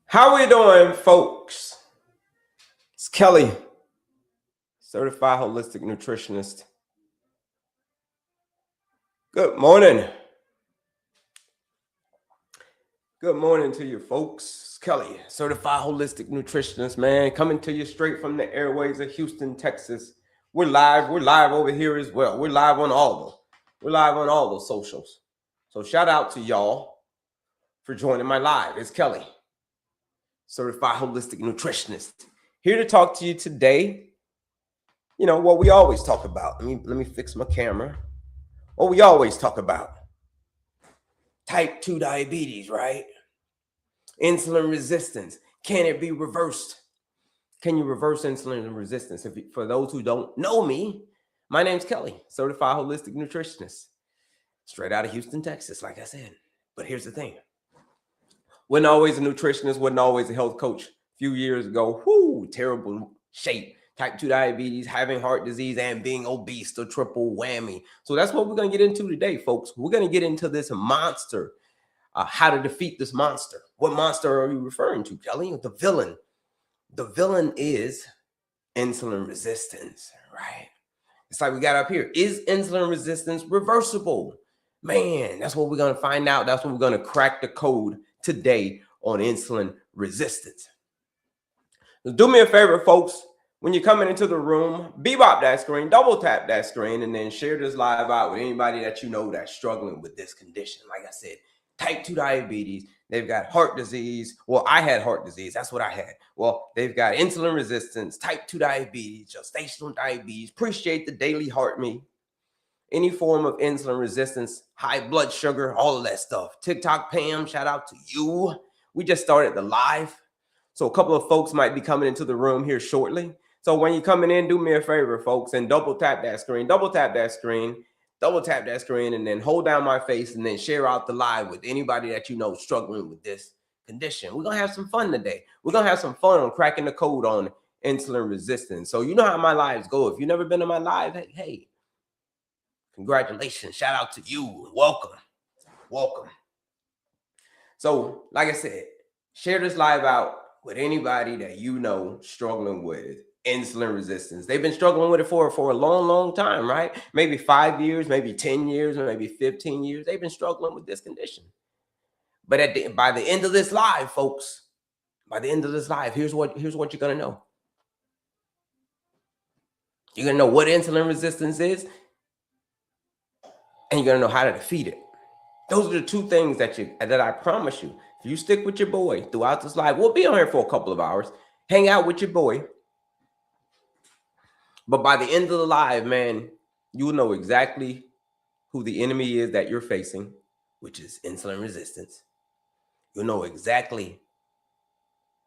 How we doing, folks? It's Kelly, certified holistic nutritionist. Good morning. Good morning to you, folks. It's Kelly, certified holistic nutritionist, man, coming to you straight from the airways of Houston, Texas. We're live. We're live over here as well. We're live on all the socials. So shout out to y'all for joining my live. It's Kelly, certified holistic nutritionist, here to talk to you today. You know what we always talk about. Let me fix my camera. What we always talk about: type 2 diabetes, right? Insulin resistance. Can it be reversed? Can you reverse insulin resistance? For those who don't know me, my name's Kelly, certified holistic nutritionist, straight out of Houston, Texas, like I said. But here's the thing: wasn't always a nutritionist, wasn't always a health coach. A few years ago, terrible shape. Type 2 diabetes, having heart disease, and being obese, the triple whammy. So that's what we're going to get into today, folks. We're going to get into this monster, how to defeat this monster. What monster are you referring to, Kelly? The villain. The villain is insulin resistance, right? It's like we got up here. Is insulin resistance reversible? Man, that's what we're going to find out. That's what we're going to crack the code today on insulin resistance. Do me a favor, folks. When you're coming into the room, bebop that screen, double tap that screen, and then share this live out with anybody that you know that's struggling with this condition. Like I said, type 2 diabetes, they've got heart disease. Well, I had heart disease. That's what I had. Well, they've got insulin resistance, type 2 diabetes, gestational diabetes, appreciate the daily heart me, any form of insulin resistance, high blood sugar, all of that stuff. TikTok Pam, shout out to you. We just started the live. So a couple of folks might be coming into the room here shortly. So when you're coming in, do me a favor, folks, and double tap that screen, double tap that screen, and then hold down my face and then share out the live with anybody that you know struggling with this condition. We're going to have some fun today. We're going to have some fun on cracking the code on insulin resistance. So you know how my lives go. If you've never been in my live, hey, congratulations. Shout out to you. Welcome. So like I said, share this live out with anybody that you know struggling with insulin resistance. They've been struggling with it for a long time, right? Maybe 5 years, maybe 10 years, or maybe 15 years. They've been struggling with this condition. But by the end of this live, folks, by the end of this live, here's what you're going to know. You're going to know what insulin resistance is, and you're going to know how to defeat it. Those are the two things that I promise you. If you stick with your boy throughout this live, we'll be on here for a couple of hours. Hang out with your boy. But by the end of the live, man, you'll know exactly who the enemy is that you're facing, which is insulin resistance. You'll know exactly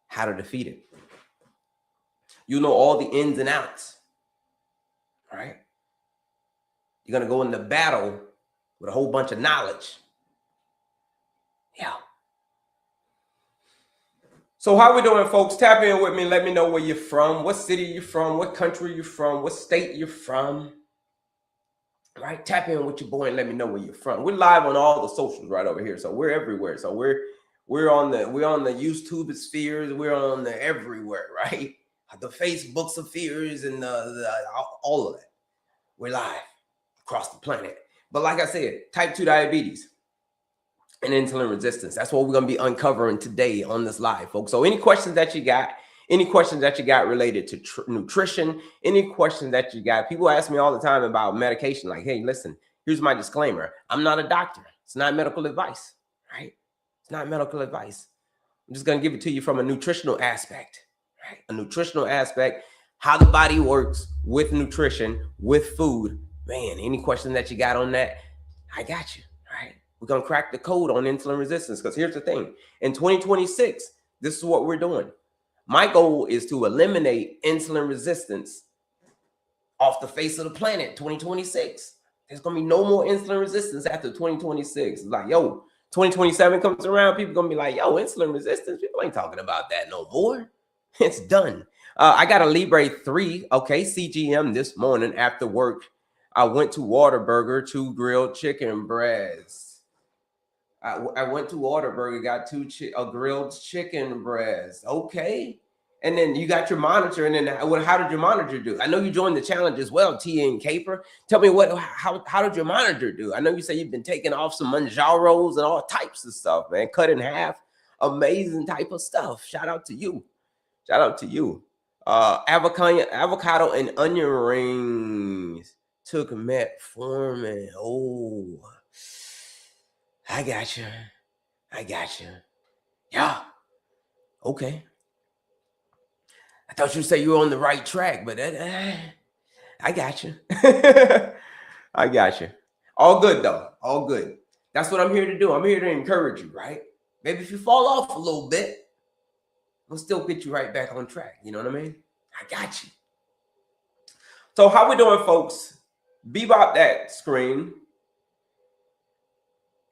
how to defeat it. You'll know all the ins and outs. All right? You're going to go into battle with a whole bunch of knowledge. Yeah. So how we doing, folks? Tap in with me. Let me know where you're from, what city you're from, what country you're from, what state you're from. All right, tap in with your boy and let me know where you're from. We're live on all the socials right over here, so we're everywhere. So we're on the YouTube spheres. We're on the everywhere, right? The Facebook spheres and all of that. We're live across the planet. But like I said, type 2 diabetes and insulin resistance. That's what we're going to be uncovering today on this live, folks. So any questions that you got related to nutrition, any questions that you got, people ask me all the time about medication. Like, hey, listen, here's my disclaimer. I'm not a doctor. It's not medical advice, right? It's not medical advice. I'm just going to give it to you from a nutritional aspect, right? A nutritional aspect, how the body works with nutrition, with food. Man, any question that you got on that, I got you, right? We're going to crack the code on insulin resistance, because here's the thing. In 2026, this is what we're doing. My goal is to eliminate insulin resistance off the face of the planet. 2026. There's going to be no more insulin resistance after 2026. It's like, yo, 2027 comes around, people going to be like, yo, insulin resistance? People ain't talking about that no more. It's done. I got a Libre 3, okay, CGM this morning after work. I went to Whataburger, 2 grilled chicken breasts. I went to Whataburger, got a grilled chicken breast. Okay. And then you got your monitor, and then how did your monitor do? I know you joined the challenge as well, Tia and Caper. Tell me how did your monitor do? I know you say you've been taking off some manjaros and all types of stuff, man. Cut in half, amazing type of stuff. Shout out to you. Shout out to you. Avocado and onion rings took metformin. Oh, I got you. Yeah. Okay. I thought you say you were on the right track, but I got you. I got you. All good, though. All good. That's what I'm here to do. I'm here to encourage you, right? Maybe if you fall off a little bit, I'll still get you right back on track. You know what I mean? I got you. So how we doing, folks? Bebop that screen.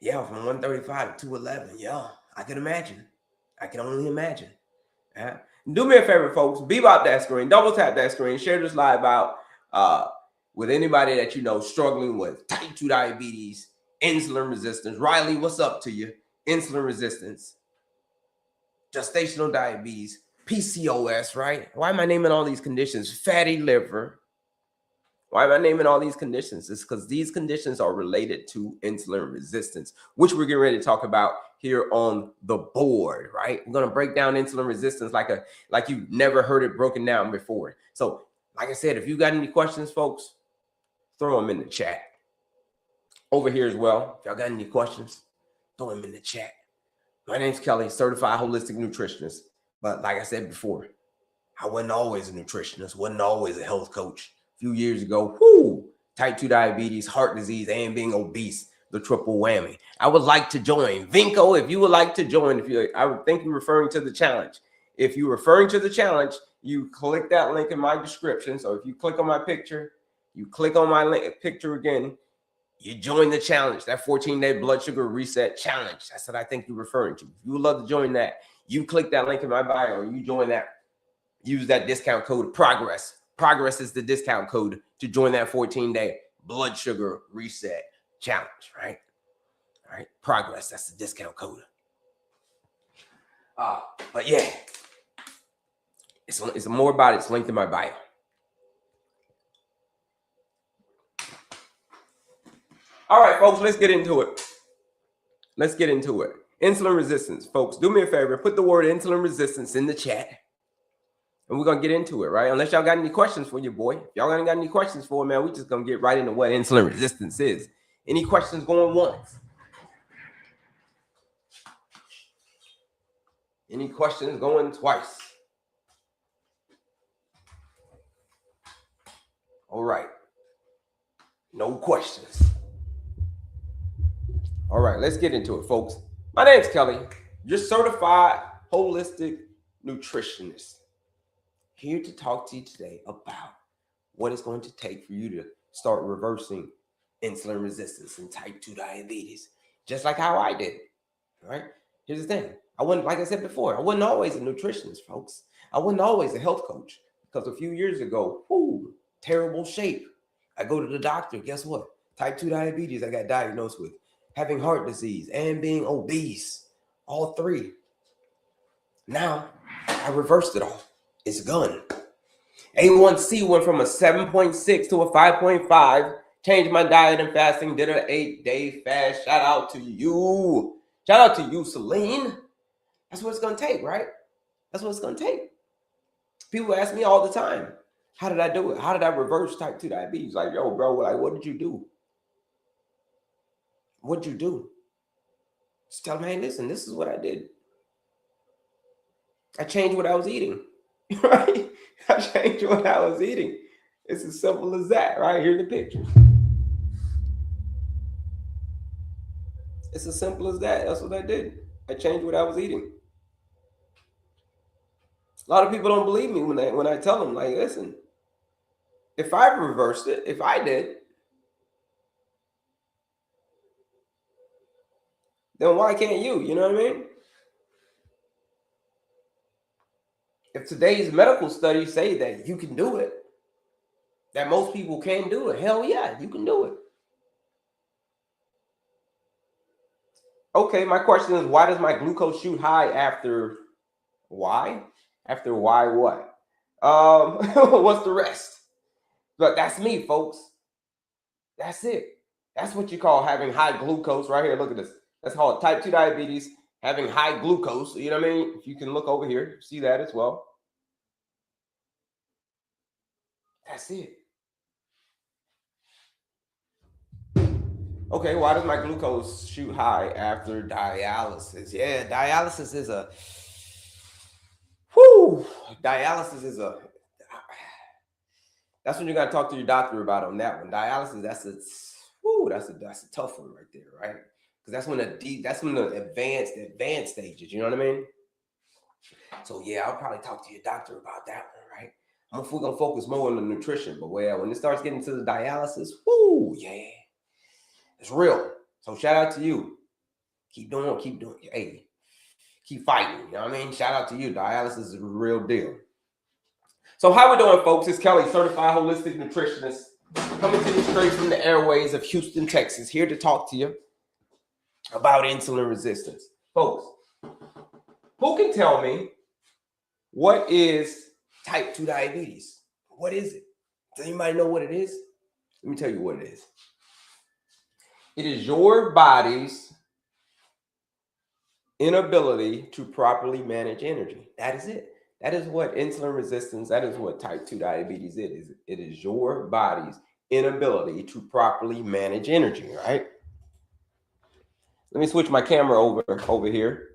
Yeah, from 135 to 211. Yeah, I can imagine. I can only imagine. Yeah. Do me a favor, folks. Bebop that screen. Double tap that screen. Share this live out with anybody that you know struggling with type 2 diabetes, insulin resistance. Riley, what's up to you? Insulin resistance, gestational diabetes, PCOS, right? Why am I naming all these conditions? Fatty liver. Why am I naming all these conditions? It's because these conditions are related to insulin resistance, which we're getting ready to talk about here on the board, right? We're going to break down insulin resistance like you've never heard it broken down before. So, like I said, if you got any questions, folks, throw them in the chat. Over here as well, if y'all got any questions, throw them in the chat. My name's Kelly, certified holistic nutritionist. But like I said before, I wasn't always a nutritionist, wasn't always a health coach. A few years ago, type 2 diabetes, heart disease, and being obese, the triple whammy. I would like to join. Vinco, if you would like to join, I would think you're referring to the challenge. If you're referring to the challenge, you click that link in my description. So if you click on my picture, you click on my picture again, you join the challenge, that 14-day blood sugar reset challenge. That's what I think you're referring to. If you would love to join that, you click that link in my bio, you join that. Use that discount code PROGRESS. PROGRESS is the discount code to join that 14-day blood sugar reset challenge, right? All right, PROGRESS, that's the discount code. But yeah, it's more about it. It's linked in my bio. All right, folks, let's get into it. Insulin resistance, folks. Do me a favor. Put the word insulin resistance in the chat. And we're going to get into it, right? Unless y'all got any questions for your boy. If y'all ain't got any questions for him, man, we just going to get right into what insulin resistance is. Any questions going once? Any questions going twice? All right. No questions. All right, let's get into it, folks. My name's Kelly, your certified holistic nutritionist. Here to talk to you today about what it's going to take for you to start reversing insulin resistance and type 2 diabetes, just like how I did. All right. Here's the thing. I wasn't, like I said before, I wasn't always a nutritionist, folks. I wasn't always a health coach because a few years ago, terrible shape. I go to the doctor. Guess what? Type 2 diabetes I got diagnosed with. Having heart disease and being obese. All three. Now, I reversed it all. It's gone. A1C went from a 7.6 to a 5.5. Changed my diet and fasting. Did an 8-day fast. Shout out to you. Shout out to you, Celine. That's what it's going to take, right? That's what it's going to take. People ask me all the time, how did I do it? How did I reverse type 2 diabetes? Like, yo, bro, like, what did you do? What'd you do? Just tell them, hey, listen, this is what I did. I changed what I was eating, right? I changed what I was eating. It's as simple as that, right? Here's the picture. It's as simple as that. That's what I did. I changed what I was eating. A lot of people don't believe me when I tell them, like, listen, if I reversed it, if I did, then why can't you? You know what I mean? If today's medical studies say that you can do it, that most people can do it, hell yeah, you can do it. Okay, my question is, why does my glucose shoot high after why? After why what? What's the rest? But that's me, folks. That's it. That's what you call having high glucose right here. Look at this. That's called type 2 diabetes, having high glucose. You know what I mean? If you can look over here, see that as well. That's it. Okay, why does my glucose shoot high after dialysis? Yeah, dialysis is a whoo. Dialysis is a that's when you gotta talk to your doctor about on that one. Dialysis, that's a tough one right there, right? Because that's when the advanced stages, you know what I mean? So yeah, I'll probably talk to your doctor about that one, right? We're gonna focus more on the nutrition, but when it starts getting to the dialysis, whoo, yeah, it's real. So shout out to you. Keep doing. Hey, keep fighting. You know what I mean? Shout out to you. Dialysis is a real deal. So how we doing, folks? It's Kelly, certified holistic nutritionist, coming to you straight from the airways of Houston, Texas, here to talk to you about insulin resistance. Folks, who can tell me what is type 2 diabetes? What is it? Does anybody know what it is? Let me tell you what it is. It is your body's inability to properly manage energy. That is it. That is what insulin resistance, that is what type 2 diabetes is. It is your body's inability to properly manage energy, right? Let me switch my camera over here.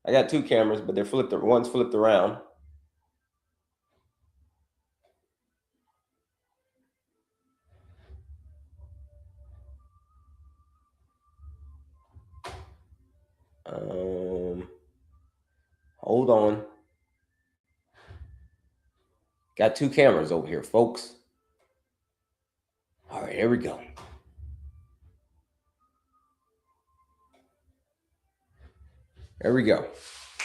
I got two cameras, but they're flipped. One's flipped around. Hold on. Got two cameras over here, folks. All right, here we go. There we go.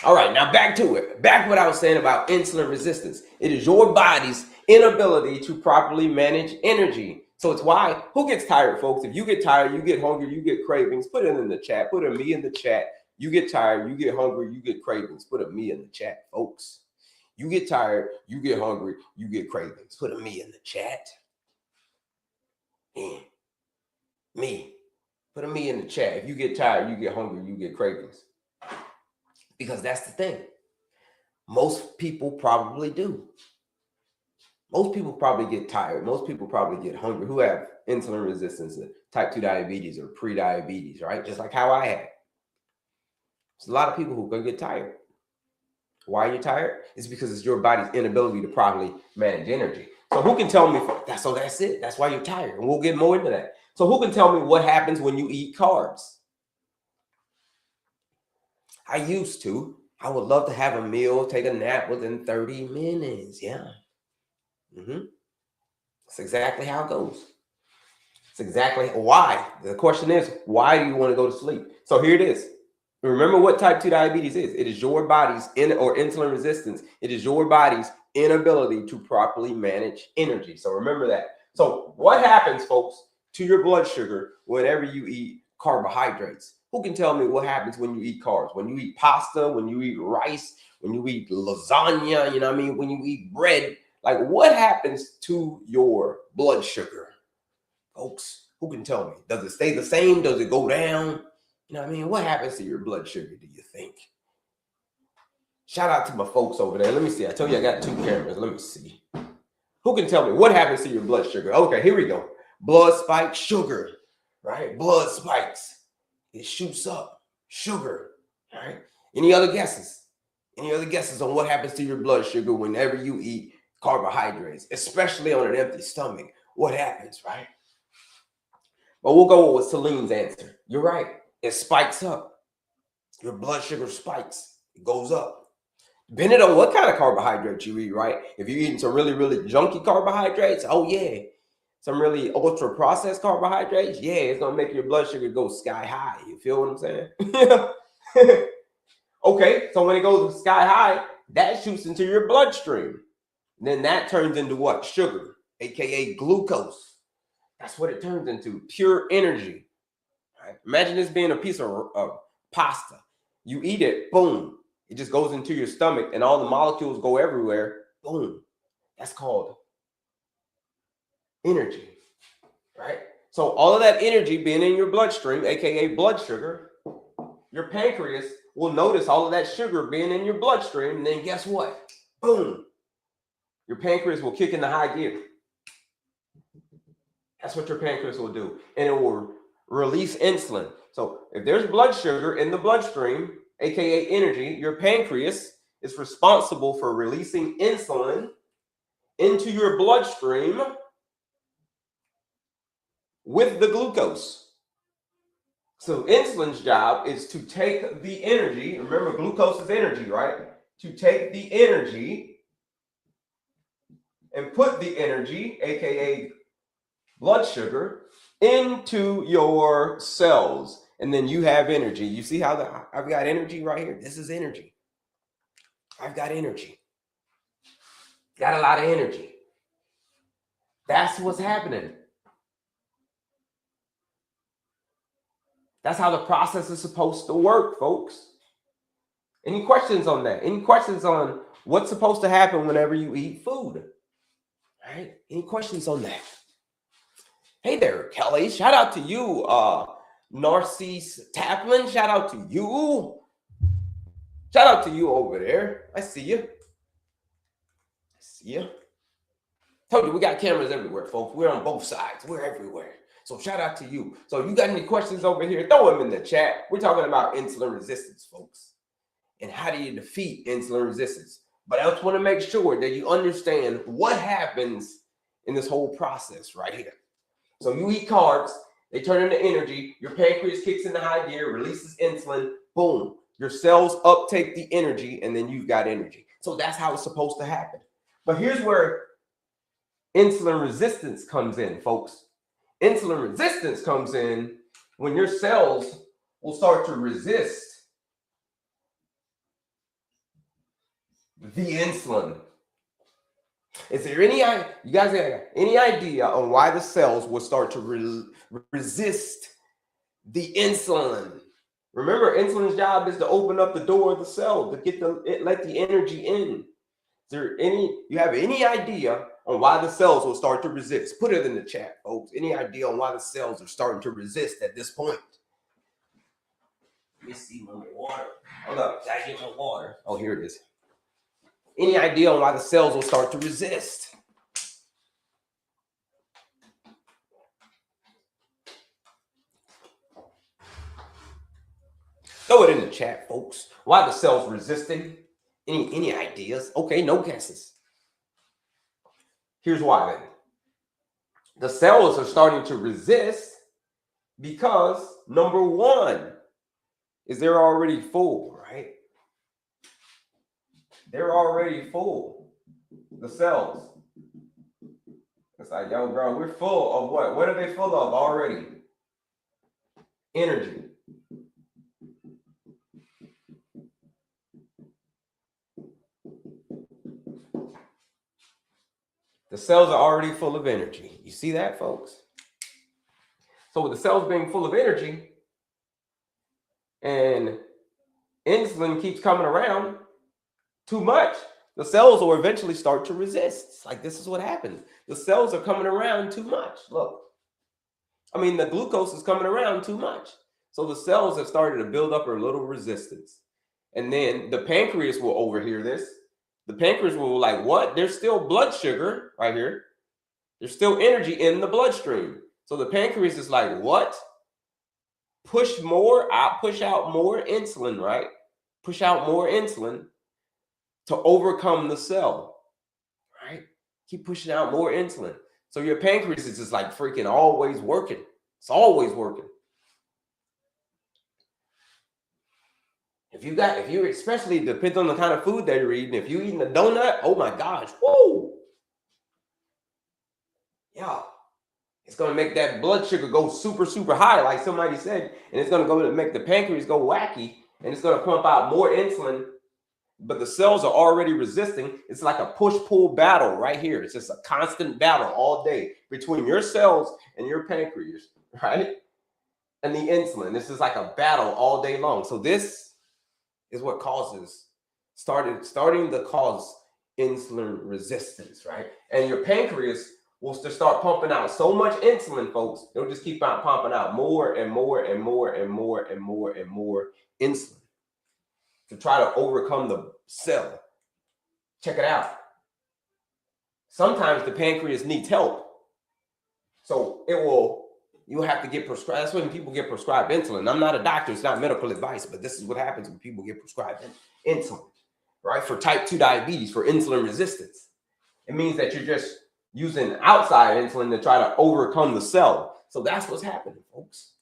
All right, now back to it. Back to what I was saying about insulin resistance. It is your body's inability to properly manage energy. So it's why, who gets tired, folks? If you get tired, you get hungry, you get cravings, put it in the chat. Put a me in the chat. You get tired, you get hungry, you get cravings. Put a me in the chat, folks. You get tired, you get hungry, you get cravings. Put a me in the chat. Man, me. Put a me in the chat. If you get tired, you get hungry, you get cravings. Because that's the thing. Most people probably do. Most people probably get tired. Most people probably get hungry who have insulin resistance, type 2 diabetes or pre-diabetes, right? Just like how I had. There's a lot of people who are going to get tired. Why are you tired? It's because it's your body's inability to properly manage energy. So who can tell me? So that's it. That's why you're tired. And we'll get more into that. So who can tell me what happens when you eat carbs? I used to. I would love to have a meal, take a nap within 30 minutes. Yeah. That's exactly how it goes. It's exactly why. The question is, why do you want to go to sleep? So here it is. Remember what type 2 diabetes is. It is your body's insulin resistance. It is your body's inability to properly manage energy. So remember that. So what happens, folks, to your blood sugar whenever you eat carbohydrates? Who can tell me what happens when you eat carbs? When you eat pasta, when you eat rice, when you eat lasagna, you know what I mean? When you eat bread, like what happens to your blood sugar? Folks, who can tell me? Does it stay the same? Does it go down? You know what I mean? What happens to your blood sugar, do you think? Shout out to my folks over there. Let me see. I told you I got two cameras. Let me see. Who can tell me what happens to your blood sugar? Okay, here we go. Blood spike sugar, right? Blood spikes. It shoots up. Sugar, right? Any other guesses? Any other guesses on what happens to your blood sugar whenever you eat carbohydrates, especially on an empty stomach? What happens, right? But we'll go with Celine's answer. You're right. It spikes up. Your blood sugar spikes. It goes up. Depending on what kind of carbohydrates you eat, right? If you're eating some really, really junky carbohydrates, oh yeah. Some really ultra processed carbohydrates, yeah, it's gonna make your blood sugar go sky high. You feel what I'm saying? Okay, so when it goes sky high, that shoots into your bloodstream. And then that turns into what? Sugar, aka glucose. That's what it turns into, pure energy. right? Imagine this being a piece of pasta. You eat it, boom, it just goes into your stomach and all the molecules go everywhere, boom. That's called energy, right? So all of that energy being in your bloodstream, aka blood sugar, your pancreas will notice all of that sugar being in your bloodstream, and then guess what? Boom, your pancreas will kick into high gear. That's what your pancreas will do, and it will release insulin. So if there's blood sugar in the bloodstream, aka energy, your pancreas is responsible for releasing insulin into your bloodstream with the glucose. So insulin's job is to take the energy, remember glucose is energy, right? To take the energy and put the energy, aka blood sugar, into your cells, and then you have energy. You see how I've got energy right here? This is energy. I've got energy. Got a lot of energy. That's what's happening. That's how the process is supposed to work, folks. Any questions on that? Any questions on what's supposed to happen whenever you eat food? All right? Any questions on that? Hey there, Kelly. Shout out to you, Narcisse Taplin. Shout out to you. Shout out to you over there. I see you. I see you. Told you we got cameras everywhere, folks. We're on both sides. We're everywhere. So shout out to you. So you got any questions over here? Throw them in the chat. We're talking about insulin resistance, folks. And how do you defeat insulin resistance? But I just want to make sure that you understand what happens in this whole process right here. So you eat carbs, they turn into energy, your pancreas kicks into high gear, releases insulin, boom. Your cells uptake the energy, and then you've got energy. So that's how it's supposed to happen. But here's where insulin resistance comes in, folks. Insulin resistance comes in when your cells will start to resist the insulin. Is there any, you guys have any idea on why the cells will start to resist the insulin? Remember, insulin's job is to open up the door of the cell to get let the energy in. Is there you have any idea on why the cells will start to resist? Put it in the chat, folks. Any idea on why the cells are starting to resist at this point? Let me see my water. Hold up, gotta get my water. Oh, here it is. Any idea on why the cells will start to resist? Throw it in the chat, folks. Why the cells resisting? Any ideas? Okay, no guesses. Here's why then. The cells are starting to resist because number one is they're already full, right? They're already full. The cells. It's like, yo, bro, we're full of what? What are they full of already? Energy. The cells are already full of energy. You see that, folks? So with the cells being full of energy and insulin keeps coming around too much, the cells will eventually start to resist. It's like, this is what happens. The cells are coming around too much. Look, I mean, the glucose is coming around too much. So the cells have started to build up a little resistance. And then the pancreas will overhear this. The pancreas will like, what? There's still blood sugar right here. There's still energy in the bloodstream. So the pancreas is like, what? Push more out, push out more insulin, right? Push out more insulin to overcome the cell, right? Keep pushing out more insulin. So your pancreas is just like freaking always working. It's always working. If you especially depends on the kind of food that you're eating. If you're eating a donut, oh my gosh, whoa. Yeah. It's going to make that blood sugar go super, super high, like somebody said. And it's going to go to make the pancreas go wacky. And it's going to pump out more insulin. But the cells are already resisting. It's like a push-pull battle right here. It's just a constant battle all day between your cells and your pancreas, right? and the insulin. This is like a battle all day long. So this is what starting to cause insulin resistance, right? And your pancreas will start pumping out so much insulin, folks. It'll just keep on pumping out more and more and more and more and more and more insulin to try to overcome the cell. Check it out. Sometimes the pancreas needs help. So you'll have to get prescribed. That's when people get prescribed insulin. I'm not a doctor, it's not medical advice, but this is what happens when people get prescribed insulin, right? For type 2 diabetes, for insulin resistance. It means that you're just using outside insulin to try to overcome the cell. So that's what's happening, folks.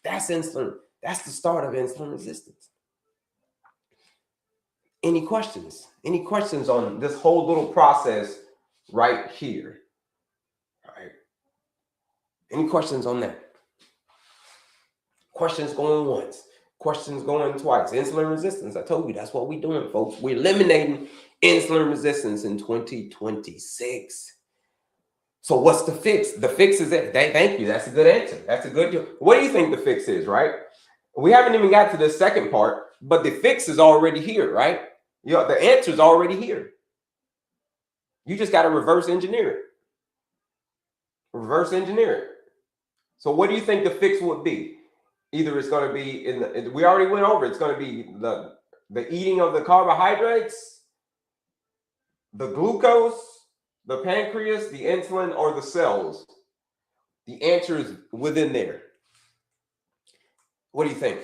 That's insulin. That's the start of insulin resistance. Any questions? Any questions on this whole little process right here? All right. Any questions on that? Questions going once, questions going twice. Insulin resistance, I told you, that's what we're doing, folks. We're eliminating insulin resistance in 2026. So what's the fix? The fix is it. Thank you. That's a good answer. That's a good. What do you think the fix is, right? We haven't even got to the second part, but the fix is already here, right? The answer is already here. You just got to reverse engineer it. Reverse engineer it. So what do you think the fix would be? Either it's going to be we already went over, it's going to be the eating of the carbohydrates, the glucose, the pancreas, the insulin, or the cells. The answer is within there. What do you think?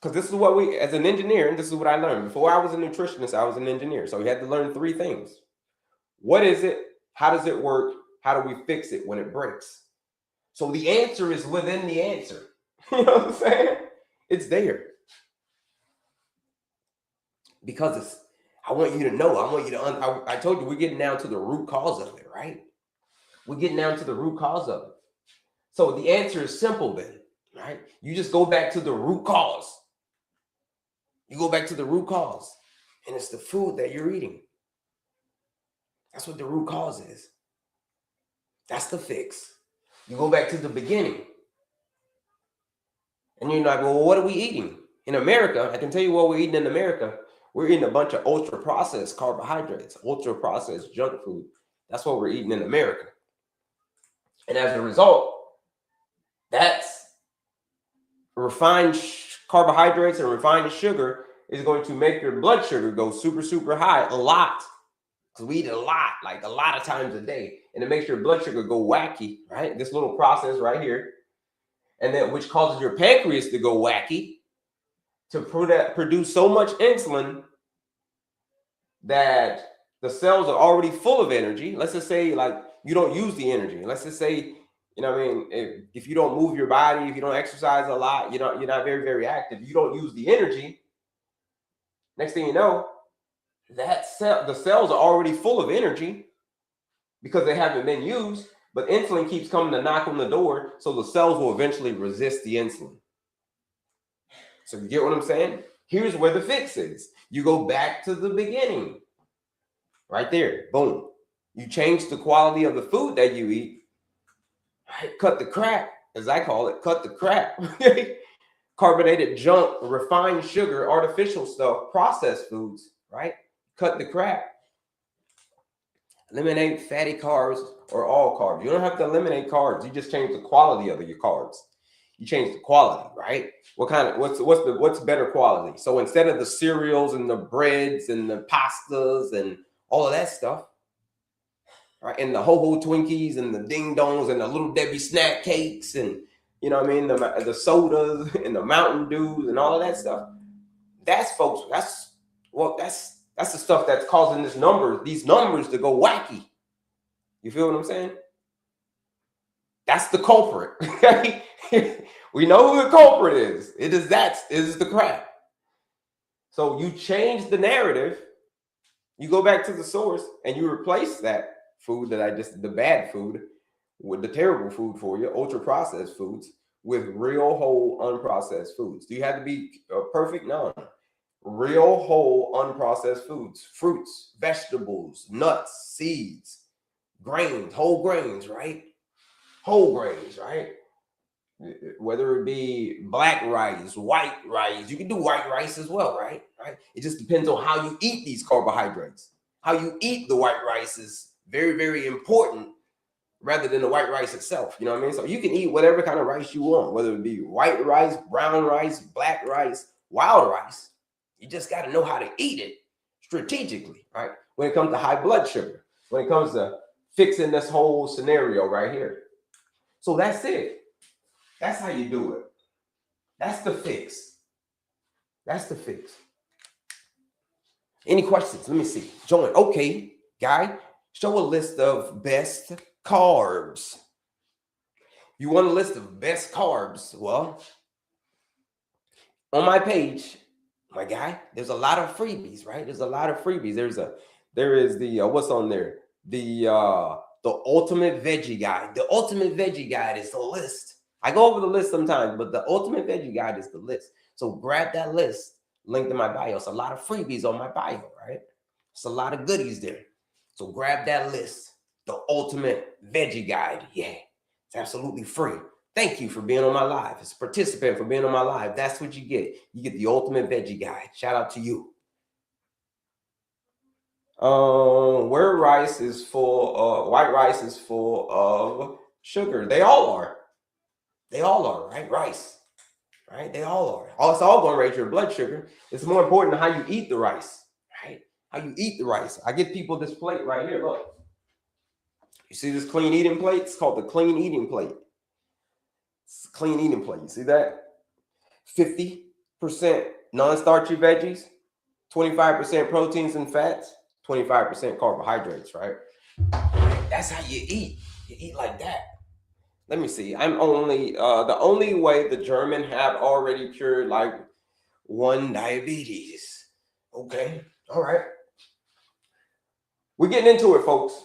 Because this is what as an engineer, this is what I learned. Before I was a nutritionist, I was an engineer. So we had to learn 3 things. What is it? How does it work? How do we fix it when it breaks? So the answer is within the answer. You know what I'm saying? It's there. Because I want you to know, I want you to, I told you we're getting down to the root cause of it, right? We're getting down to the root cause of it. So the answer is simple then, right? You just go back to the root cause. You go back to the root cause, and it's the food that you're eating. That's what the root cause is. That's the fix. You go back to the beginning. And you're like, well, what are we eating? In America, I can tell you what we're eating in America. We're eating a bunch of ultra-processed carbohydrates, ultra-processed junk food. That's what we're eating in America. And as a result, that's refined carbohydrates and refined sugar is going to make your blood sugar go super, super high a lot. Because we eat a lot, like a lot of times a day. And it makes your blood sugar go wacky, right? This little process right here. And then which causes your pancreas to go wacky to produce so much insulin that the cells are already full of energy. Let's just say like you don't use the energy. Let's just say, you know what I mean, if you don't move your body, if you don't exercise a lot, you're not very, very active, you don't use the energy. Next thing you know, the cells are already full of energy because they haven't been used, but insulin keeps coming to knock on the door, so the cells will eventually resist the insulin. So you get what I'm saying? Here's where the fix is. You go back to the beginning. Right there. Boom. You change the quality of the food that you eat. Right? Cut the crap, as I call it. Cut the crap. Carbonated junk, refined sugar, artificial stuff, processed foods, right? Cut the crap. Eliminate fatty carbs or all carbs. You don't have to eliminate carbs. You just change the quality of your carbs. You change the quality, right? What's better quality? So instead of the cereals and the breads and the pastas and all of that stuff, right? And the ho-ho Twinkies and the ding dongs and the little Debbie snack cakes and you know what I mean, the sodas and the Mountain Dews and all of that stuff. That's the stuff that's causing these numbers to go wacky. You feel what I'm saying? That's the culprit. Okay? We know who the culprit is. It is the crap. So you change the narrative, you go back to the source, and you replace that food the bad food, with the terrible food for you, ultra-processed foods, with real, whole, unprocessed foods. Do you have to be perfect? No. Real, whole, unprocessed foods, fruits, vegetables, nuts, seeds, grains, whole grains, right? Whole grains, right? whether it be black rice, white rice. You can do white rice as well, right? It just depends on how you eat these carbohydrates. How you eat the white rice is very, very important rather than the white rice itself. You know what I mean? So you can eat whatever kind of rice you want, whether it be white rice, brown rice, black rice, wild rice. You just got to know how to eat it strategically, right? When it comes to high blood sugar, when it comes to fixing this whole scenario right here. So that's it. That's how you do it. That's the fix. That's the fix. Any questions? Let me see. Join. Okay, guy, show a list of best carbs. You want a list of best carbs? Well, on my page, my guy, there's a lot of freebies, right? There's a lot of freebies. There is the what's on there? The ultimate veggie guide. The ultimate veggie guide is the list. I go over the list sometimes, but the ultimate veggie guide is the list. So grab that list. Linked in my bio. It's a lot of freebies on my bio, right? It's a lot of goodies there. So grab that list. The ultimate veggie guide. Yeah, it's absolutely free. Thank you for being on my live. It's a participant for being on my live. That's what you get. You get the ultimate veggie guide. Shout out to you. Where rice is full, white rice is full of sugar. They all are. They all are, right? Rice. Right? They all are. It's all going to raise your blood sugar. It's more important how you eat the rice, right? How you eat the rice. I get people this plate right here. Look. You see this clean eating plate? It's called the clean eating plate. It's a clean eating plate. You see that? 50% non-starchy veggies, 25% proteins and fats, 25% carbohydrates, right? That's how you eat. You eat like that. Let me see. I'm only the only way the German have already cured like 1 diabetes. Okay. All right. We're getting into it, folks.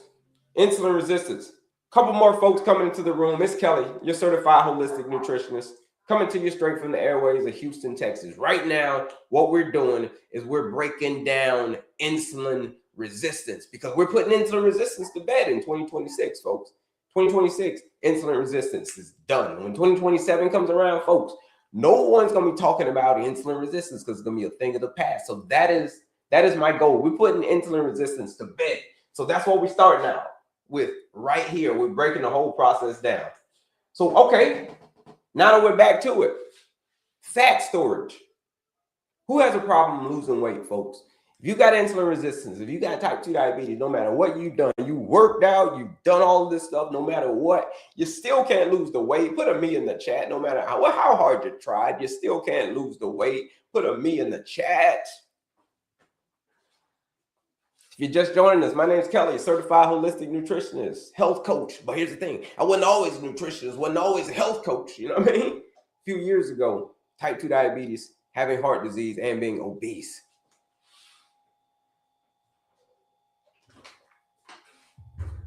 Insulin resistance. Couple more folks coming into the room. Miss Kelly, your certified holistic nutritionist, coming to you straight from the airways of Houston, Texas. Right now, what we're doing is we're breaking down insulin resistance because we're putting insulin resistance to bed in 2026, folks. 2026, insulin resistance is done. When 2027 comes around, folks, no one's going to be talking about insulin resistance because it's going to be a thing of the past. So that is my goal. We're putting insulin resistance to bed. So that's what we start now with right here. We're breaking the whole process down. So, okay, now that we're back to it, fat storage. Who has a problem losing weight, folks? If you got insulin resistance, if you got type 2 diabetes, no matter what you've done, you worked out, you've done all of this stuff, no matter what, you still can't lose the weight. Put a me in the chat. No matter how hard you tried, you still can't lose the weight. Put a me in the chat. If you're just joining us, my name is Kelly, certified holistic nutritionist, health coach. But here's the thing. I wasn't always a nutritionist, wasn't always a health coach. You know what I mean? A few years ago, type 2 diabetes, having heart disease, and being obese.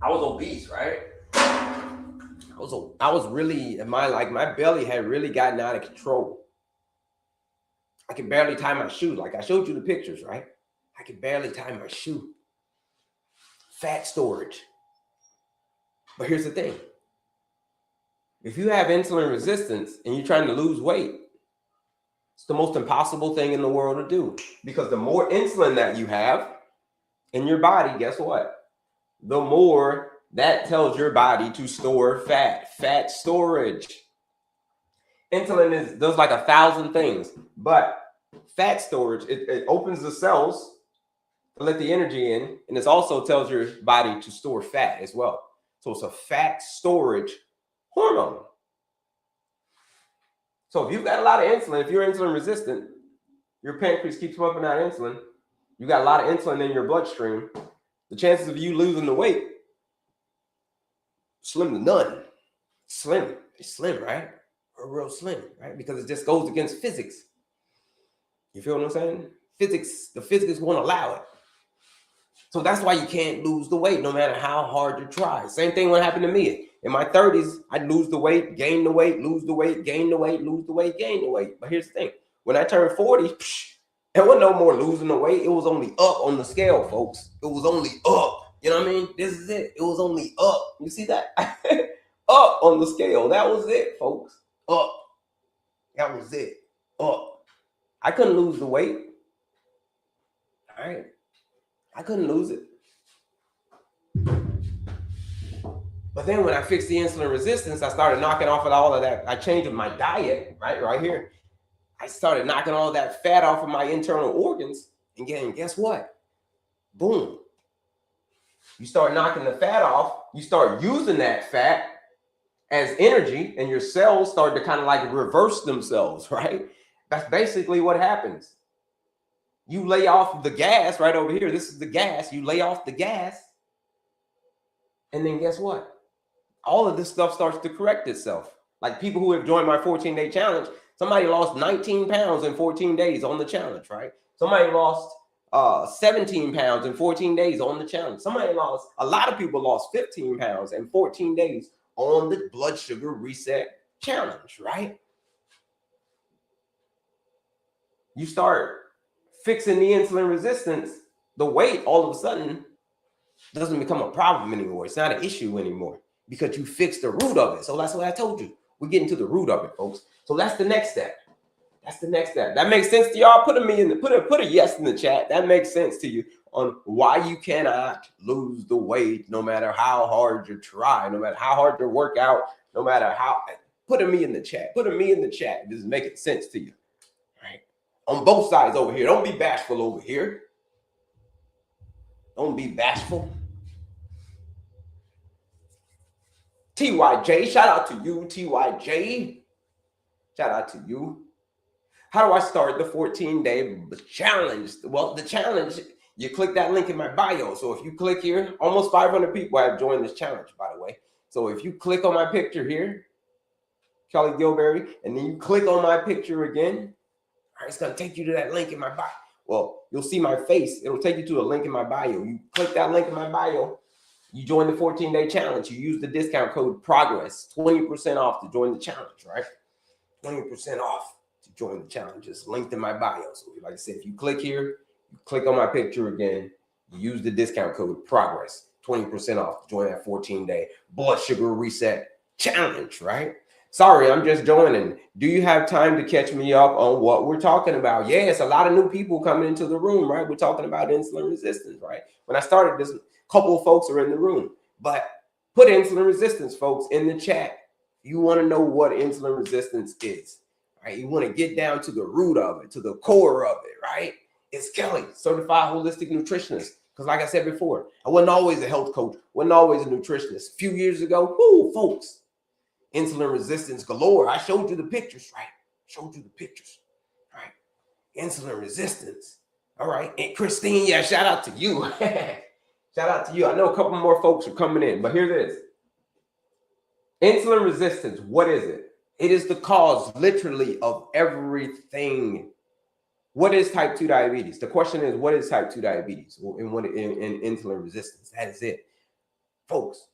I was obese, right? I was really, my belly had really gotten out of control. I could barely tie my shoe. Like I showed you the pictures, right? I could barely tie my shoe. Fat storage. But here's the thing. If you have insulin resistance and you're trying to lose weight, it's the most impossible thing in the world to do. Because the more insulin that you have in your body, guess what? The more that tells your body to store fat storage. Insulin does like 1,000 things, but fat storage, it opens the cells to let the energy in, and it also tells your body to store fat as well. So it's a fat storage hormone. So if you've got a lot of insulin, if you're insulin resistant, your pancreas keeps pumping out insulin, you got a lot of insulin in your bloodstream, the chances of you losing the weight, slim to none. Slim. It's slim, right? Or real slim, right? Because it just goes against physics. You feel what I'm saying? The physics won't allow it. So that's why you can't lose the weight no matter how hard you try. Same thing what happened to me. In my 30s, I'd lose the weight, gain the weight, lose the weight, gain the weight, lose the weight, gain the weight. But here's the thing. When I turned 40, there was no more losing the weight. It was only up on the scale, folks. It was only up. You know what I mean? This is it. It was only up. You see that? Up on the scale. That was it, folks. up. That was it. Up. I couldn't lose the weight. All right. I couldn't lose it. But then when I fixed the insulin resistance, I started knocking off of all of that. I changed my diet, right here. I started knocking all that fat off of my internal organs. And guess what? Boom. You start knocking the fat off. You start using that fat as energy, and your cells start to kind of like reverse themselves, right? That's basically what happens. You lay off the gas right over here. This is the gas. You lay off the gas. And then guess what? All of this stuff starts to correct itself. Like people who have joined my 14-day challenge, somebody lost 19 pounds in 14 days on the challenge, right? Somebody lost 17 pounds in 14 days on the challenge. A lot of people lost 15 pounds in 14 days on the blood sugar reset challenge, right? You start fixing the insulin resistance, the weight all of a sudden doesn't become a problem anymore. It's not an issue anymore because you fixed the root of it. So that's what I told you. We're getting to the root of it, folks. So that's the next step. That's the next step. That makes sense to y'all? Put a yes in the chat. That makes sense to you on why you cannot lose the weight no matter how hard you try, no matter how hard you work out, no matter how. Put a me in the chat. Put a me in the chat. This is making sense to you. Right? On both sides over here. Don't be bashful over here. Don't be bashful. TYJ, shout out to you, TYJ. Shout out to you. How do I start the 14-day challenge? Well, the challenge, you click that link in my bio. So if you click here, almost 500 people have joined this challenge, by the way. So if you click on my picture here, Kelly Gilberry, and then you click on my picture again, all right, it's going to take you to that link in my bio. Well, you'll see my face. It'll take you to a link in my bio. You click that link in my bio. You join the 14-day challenge. You use the discount code PROGRESS, 20% off to join the challenge, right? 20% off to join the challenge. It's linked in my bio. So like I said, if you click here, you click on my picture again, you use the discount code PROGRESS, 20% off to join that 14-day blood sugar reset challenge, right? Sorry, I'm just joining. Do you have time to catch me up on what we're talking about? Yes, a lot of new people coming into the room, right? We're talking about insulin resistance, right? When I started this, couple of folks are in the room, but put insulin resistance, folks, in the chat. You want to know what insulin resistance is, right? You want to get down to the root of it, to the core of it, right? It's Kelly, certified holistic nutritionist. Because like I said before, I wasn't always a health coach, wasn't always a nutritionist. A few years ago, folks, insulin resistance galore. I showed you the pictures, right? Showed you the pictures, right? Insulin resistance. All right. And Christine, yeah, shout out to you. Shout out to you. I know a couple more folks are coming in, but here it is. Insulin resistance, what is it? It is the cause, literally, of everything. What is type 2 diabetes? The question is, what is type 2 diabetes in insulin resistance? That is it. Folks,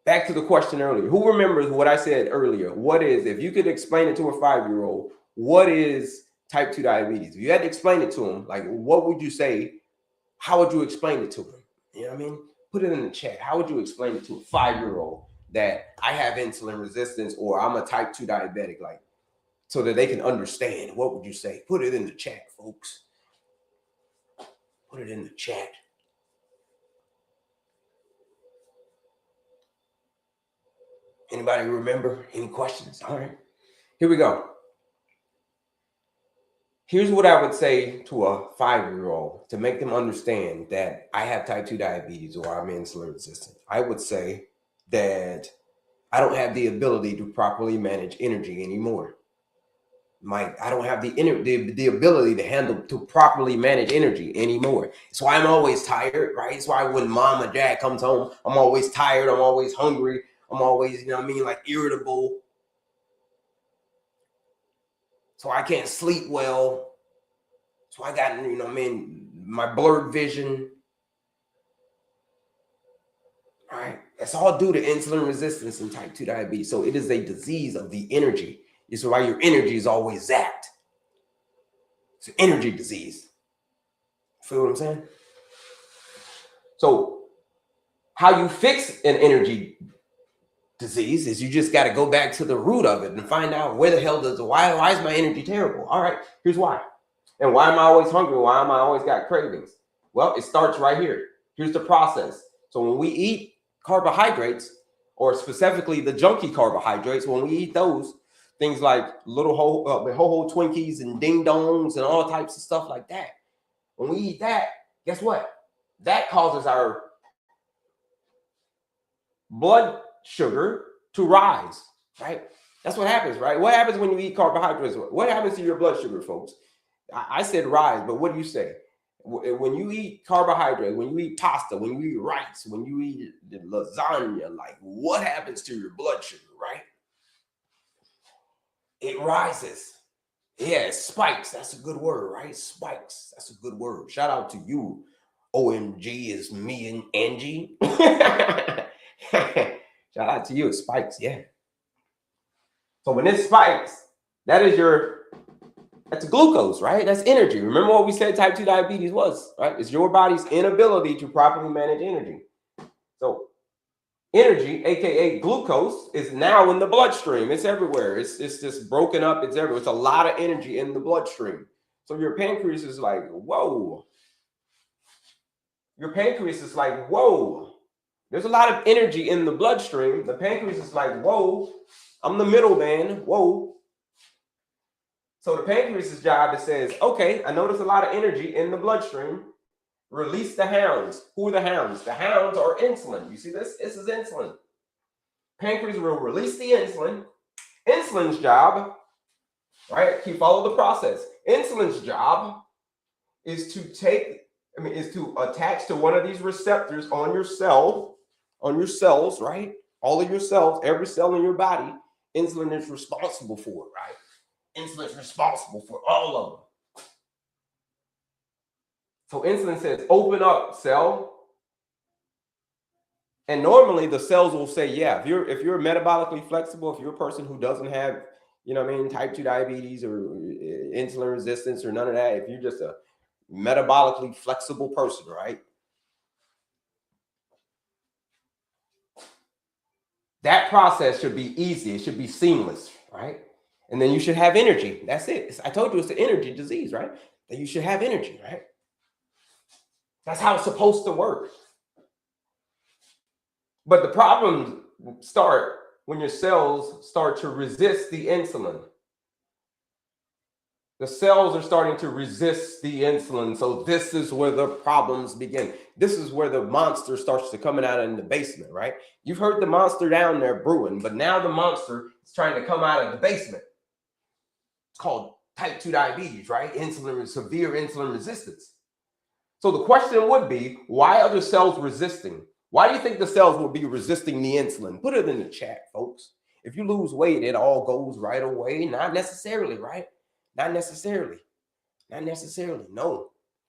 back to the question earlier. Who remembers what I said earlier? What is, if you could explain it to a 5-year-old, what is type 2 diabetes? If you had to explain it to them, like, what would you say? How would you explain it to them? You know what I mean? Put it in the chat. How would you explain it to a 5-year-old that I have insulin resistance or I'm a type 2 diabetic, like, so that they can understand? What would you say? Put it in the chat, folks. Put it in the chat. Anybody remember? Any questions? All right. Here we go. Here's what I would say to a 5-year-old to make them understand that I have type 2 diabetes or I'm insulin resistant. I would say that I don't have the ability to properly manage energy anymore. I don't have the ability to properly manage energy anymore. That's why I'm always tired, right? It's why when mom or dad comes home, I'm always tired. I'm always hungry. I'm always, like irritable. So I can't sleep well. So I got, my blurred vision. All right. That's all due to insulin resistance and type 2 diabetes. So it is a disease of the energy. It's why your energy is always zapped. It's an energy disease. Feel what I'm saying? So how you fix an energy disease is you just got to go back to the root of it and find out where the hell why is my energy terrible? All right, here's why. And why am I always hungry? Why am I always got cravings? Well, it starts right here. Here's the process. So when we eat carbohydrates, or specifically the junky carbohydrates, when we eat those, things like little ho-ho Twinkies and ding dongs and all types of stuff like that, when we eat that, guess what? That causes our blood sugar to rise, right? That's what happens, right? What happens when you eat carbohydrates? What happens to your blood sugar, folks? I said rise, but what do you say? When you eat carbohydrate, when you eat pasta, when you eat rice, when you eat lasagna, like what happens to your blood sugar, right? It rises. Yeah, it spikes. That's a good word, right? Spikes. That's a good word. Shout out to you. OMG is me and Angie. Shout out to you. It spikes. Yeah. So when it spikes, that's glucose, right? That's energy. Remember what we said type 2 diabetes was, right? It's your body's inability to properly manage energy. So energy, aka glucose, is now in the bloodstream. It's everywhere. It's just broken up. It's everywhere. It's a lot of energy in the bloodstream. So your pancreas is like, whoa. Your pancreas is like, whoa. There's a lot of energy in the bloodstream. The pancreas is like, whoa. I'm the middleman. Whoa. So the pancreas's job, it says, okay, I know there's a lot of energy in the bloodstream. Release the hounds. Who are the hounds? The hounds are insulin. You see this? This is insulin. Pancreas will release the insulin. Insulin's job, right? You follow the process. Insulin's job is to attach to one of these receptors on your cells, right? All of your cells, every cell in your body, insulin is responsible for it, right? Insulin is responsible for all of them. So insulin says, open up, cell. And normally the cells will say, yeah, if you're metabolically flexible, if you're a person who doesn't have, type 2 diabetes or insulin resistance or none of that, if you're just a metabolically flexible person, right? That process should be easy. It should be seamless, right? And then you should have energy. That's it. I told you it's an energy disease, right? That you should have energy, right? That's how it's supposed to work. But the problems start when your cells start to resist the insulin. The cells are starting to resist the insulin. So this is where the problems begin. This is where the monster starts to coming out in the basement, right? You've heard the monster down there brewing, but now the monster is trying to come out of the basement. It's called type 2 diabetes, right? Severe insulin resistance. So the question would be, why are the cells resisting? Why do you think the cells will be resisting the insulin? Put it in the chat, folks. If you lose weight, it all goes right away. Not necessarily, right? Not necessarily. Not necessarily. No.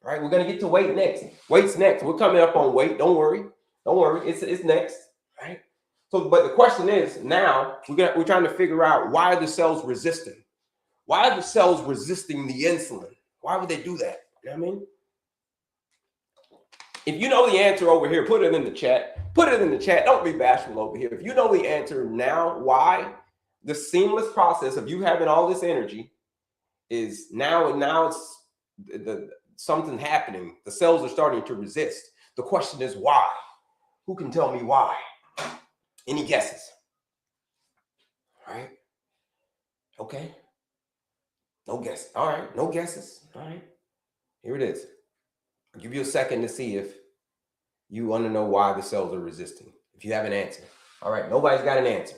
All right, we're going to get to weight next. Weight's next. We're coming up on weight. Don't worry. Don't worry. It's next, right? So, but the question is, now we're trying to figure out, why are the cells resisting? Why are the cells resisting the insulin? Why would they do that? You know what I mean? If you know the answer over here, put it in the chat. Put it in the chat. Don't be bashful over here. If you know the answer now, why the seamless process of you having all this energy is now it's something happening. The cells are starting to resist. The question is why? Who can tell me why? Any guesses? All right. Okay. No guesses. All right. No guesses. All right. Here it is. I'll give you a second to see if you want to know why the cells are resisting. If you have an answer. All right. Nobody's got an answer.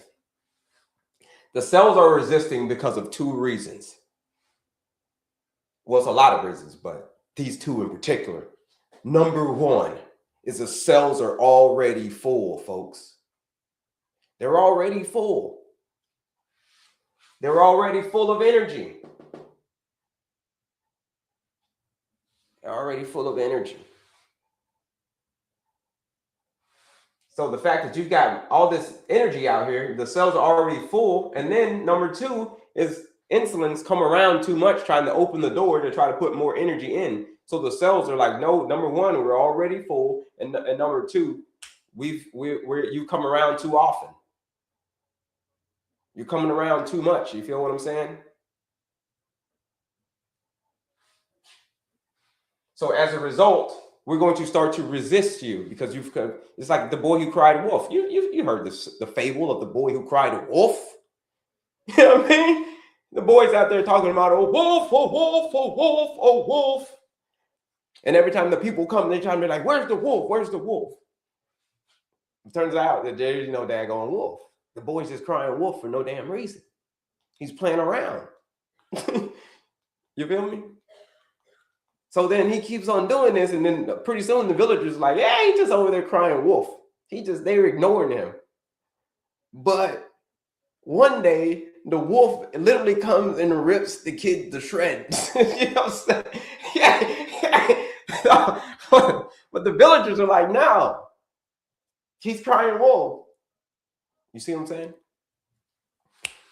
The cells are resisting because of two reasons. Well, it's a lot of reasons, but these two in particular. Number one is the cells are already full, folks. They're already full. They're already full of energy. They're already full of energy. So the fact that you've got all this energy out here, the cells are already full. And then number two is insulin's come around too much, trying to open the door to try to put more energy in. So the cells are like, no, number one, we're already full. And number two, you come around too often. You're coming around too much. You feel what I'm saying? So as a result, we're going to start to resist you because it's like the boy who cried wolf. You heard the fable of the boy who cried wolf. You know what I mean? The boys out there talking about, oh, wolf, oh, wolf, oh, wolf, oh, wolf. And every time the people come, they're trying to be like, where's the wolf? Where's the wolf? It turns out that there's no daggone wolf. The boy's just crying wolf for no damn reason. He's playing around. You feel me? So then he keeps on doing this, and then pretty soon the villagers are like, yeah, he's just over there crying wolf. They're ignoring him. But one day, the wolf literally comes and rips the kid to shreds. You know what I'm saying? Yeah. But the villagers are like, no, he's crying wolf. You see what I'm saying?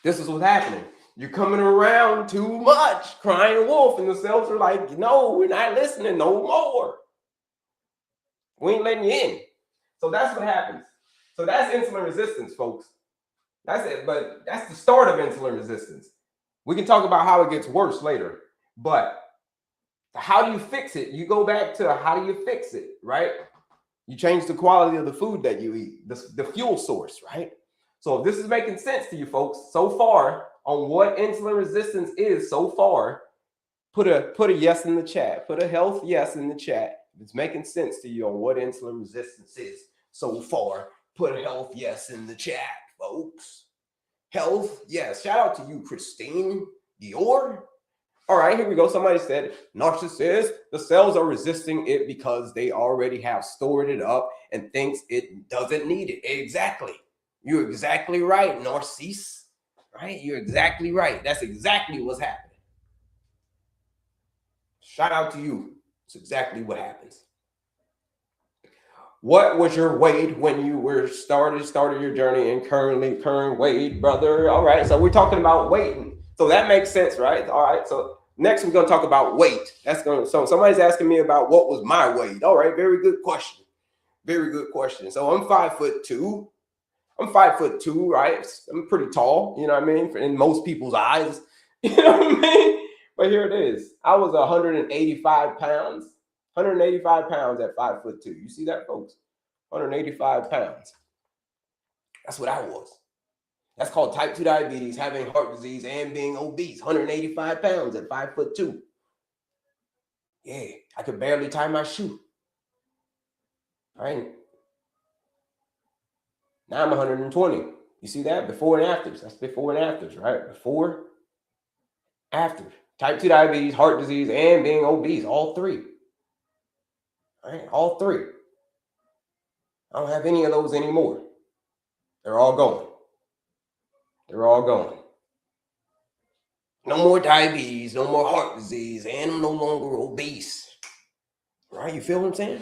This is what's happening. You're coming around too much, crying wolf, and the cells are like, no, we're not listening no more. We ain't letting you in. So that's what happens. So that's insulin resistance, folks. That's it. But that's the start of insulin resistance. We can talk about how it gets worse later. But how do you fix it? You go back to how do you fix it, right? You change the quality of the food that you eat, the fuel source, right? So if this is making sense to you folks so far on what insulin resistance is so far, put a yes in the chat. Put a health yes in the chat. If it's making sense to you on what insulin resistance is so far, put a health yes in the chat, folks. Health yes. Shout out to you, Christine Dior. All right, here we go. Somebody said, narcissist, the cells are resisting it because they already have stored it up and thinks it doesn't need it. Exactly. You're exactly right, Narcisse. Right? You're exactly right. That's exactly what's happening. Shout out to you. It's exactly what happens. What was your weight when you were started your journey and current weight, brother? All right, so we're talking about weight. So that makes sense, right? All right, so next we're going to talk about weight. So somebody's asking me about what was my weight. All right, very good question. Very good question. So I'm 5'2". I'm 5'2", right? I'm pretty tall, you know what I mean? In most people's eyes, you know what I mean? But here it is. I was 185 pounds. 185 pounds at 5'2". You see that, folks? 185 pounds. That's what I was. That's called type 2 diabetes, having heart disease, and being obese. 185 pounds at 5'2". Yeah, I could barely tie my shoe. All right. Now I'm 120. You see that? Before and afters. That's before and afters, right? Before, after. Type 2 diabetes, heart disease, and being obese. All three. All right, all three. I don't have any of those anymore. They're all gone. They're all gone. No more diabetes, no more heart disease, and I'm no longer obese. Right? You feel what I'm saying?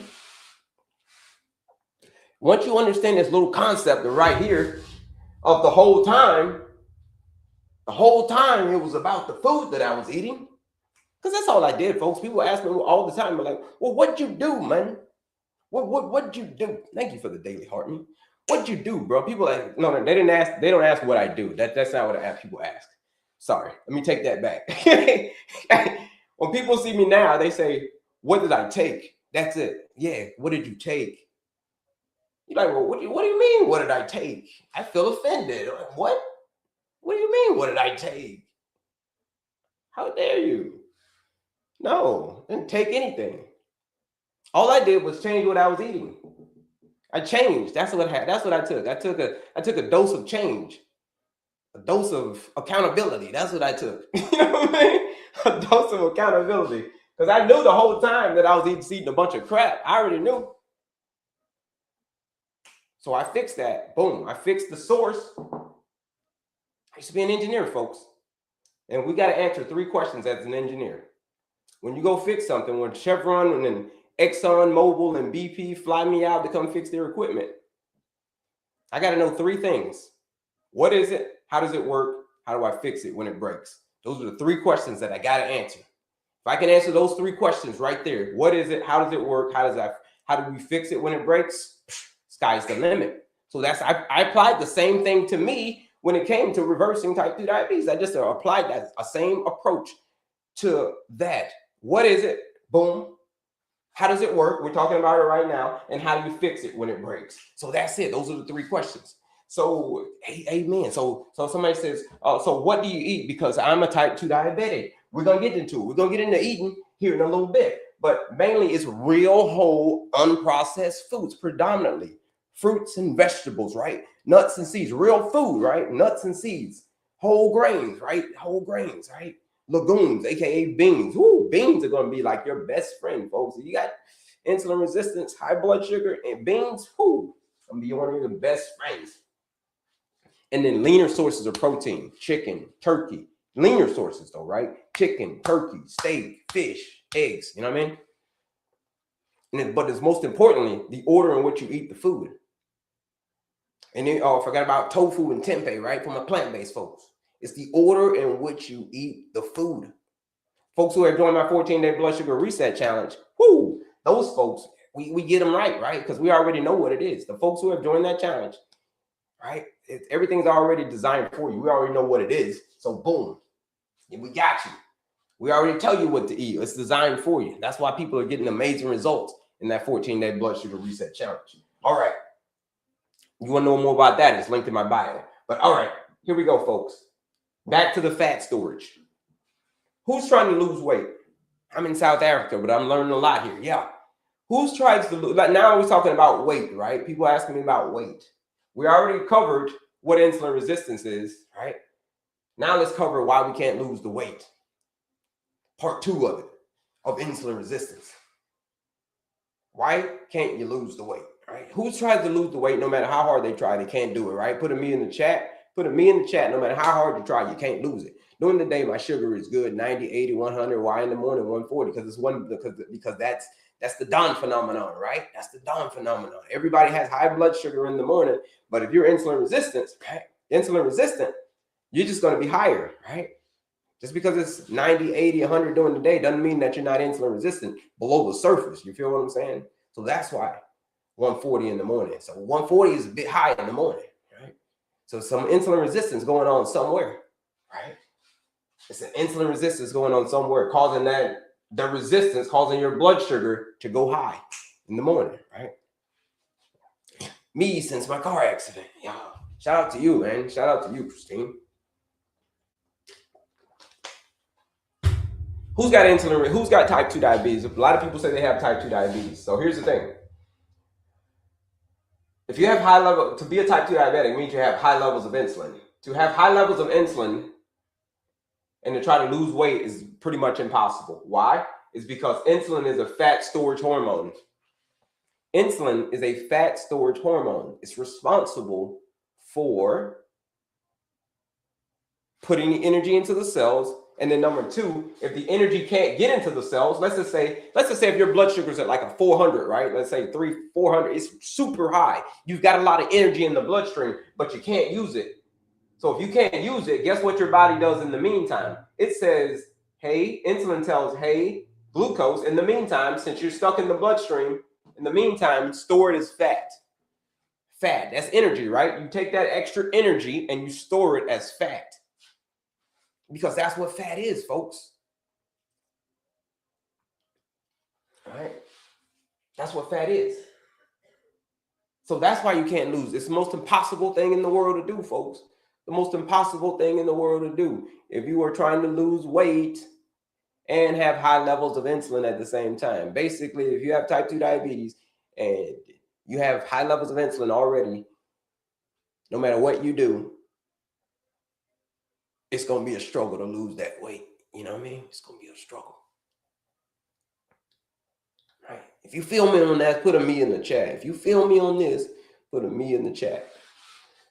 Once you understand this little concept right here of the whole time it was about the food that I was eating. Because that's all I did, folks. People ask me all the time, like, well, what'd you do, man? What'd you do? Thank you for the daily heart me. What'd you do, bro? People like, no, they don't ask what I do. That's not what people ask. Sorry, let me take that back. When people see me now, they say, what did I take? That's it. Yeah, what did you take? You're like, well, what do you mean, what did I take? I feel offended. Like, what? What do you mean, what did I take? How dare you? No, I didn't take anything. All I did was change what I was eating. I changed. That's what I took. I took a dose of change. A dose of accountability. That's what I took. You know what I mean? A dose of accountability. Because I knew the whole time that I was eating a bunch of crap. I already knew. So I fixed that. Boom. I fixed the source. I used to be an engineer, folks. And we got to answer 3 questions as an engineer. When you go fix something, when Chevron and then Exxon Mobil and BP fly me out to come fix their equipment, I got to know 3 things. What is it? How does it work? How do I fix it when it breaks? Those are the 3 questions that I got to answer. If I can answer those 3 questions right there, what is it? How does it work? How do we fix it when it breaks? Sky's the limit. So I applied the same thing to me when it came to reversing type 2 diabetes. I just applied that same approach to that. What is it? Boom. How does it work? We're talking about it right now. And how do you fix it when it breaks? So that's it. Those are the 3 questions. So, amen. So somebody says, so what do you eat? Because I'm a type 2 diabetic. We're going to get into it. We're going to get into eating here in a little bit. But mainly it's real, whole, unprocessed foods, predominantly fruits and vegetables, right? Nuts and seeds, real food, right? Nuts and seeds, whole grains, right? Whole grains, right? Legumes, aka beans. Ooh, beans are going to be like your best friend, folks. You got insulin resistance, high blood sugar, and beans. Ooh, going to be one of your best friends. And then leaner sources of protein, chicken, turkey. Leaner sources though, right? Chicken, turkey, steak, fish, eggs. You know what I mean? But it's most importantly, the order in which you eat the food. And then, I forgot about tofu and tempeh, right? For my plant-based folks. It's the order in which you eat the food. Folks who have joined my 14-day blood sugar reset challenge, whoo, those folks, we get them right? Because we already know what it is. The folks who have joined that challenge, right? Everything's already designed for you. We already know what it is. So boom, we got you. We already tell you what to eat. It's designed for you. That's why people are getting amazing results in that 14-day blood sugar reset challenge. All right. You want to know more about that? It's linked in my bio. But all right, here we go, folks. Back to the fat storage. Who's trying to lose weight? I'm in South Africa, but I'm learning a lot here. Yeah. Who's trying to lose? Like now we're talking about weight, right? People asking me about weight. We already covered what insulin resistance is, right? Now let's cover why we can't lose the weight. Part 2 of it, of insulin resistance. Why can't you lose the weight, right? Who's trying to lose the weight no matter how hard they try, they can't do it, right? Put a me in the chat. Put a me in the chat. No matter how hard you try, you can't lose it. During the day, my sugar is good, 90, 80, 100. Why in the morning, 140? Because that's the dawn phenomenon, right? That's the dawn phenomenon. Everybody has high blood sugar in the morning, but if you're insulin resistant, you're just going to be higher, right? Just because it's 90, 80, 100 during the day doesn't mean that you're not insulin resistant below the surface. You feel what I'm saying? So that's why 140 in the morning. So 140 is a bit high in the morning, right? So some insulin resistance going on somewhere, right? It's an insulin resistance going on somewhere, causing your blood sugar to go high in the morning, right? Me since my car accident. Yeah. Shout out to you, man. Shout out to you, Christine. Who's got insulin? Who's got type 2 diabetes? A lot of people say they have type 2 diabetes. So here's the thing. If you have high level, to be a type 2 diabetic means you have high levels of insulin. To have high levels of insulin and to try to lose weight is pretty much impossible. Why? It's because insulin is a fat storage hormone. Insulin is a fat storage hormone. It's responsible for putting the energy into the cells. And then number 2, if the energy can't get into the cells, let's just say if your blood sugar is at like a 400, right? Let's say 400, it's super high. You've got a lot of energy in the bloodstream, but you can't use it. So if you can't use it, guess what your body does in the meantime? It says, hey, insulin tells, hey, glucose, in the meantime, since you're stuck in the bloodstream, in the meantime, store it as fat. Fat, that's energy, right? You take that extra energy and you store it as fat. Because that's what fat is, folks. All right? That's what fat is. So that's why you can't lose. It's the most impossible thing in the world to do, folks. The most impossible thing in the world to do. If you are trying to lose weight and have high levels of insulin at the same time. Basically, if you have type 2 diabetes and you have high levels of insulin already, no matter what you do, it's going to be a struggle to lose that weight. You know what I mean? It's going to be a struggle. Right. If you feel me on that, put a me in the chat. If you feel me on this, put a me in the chat.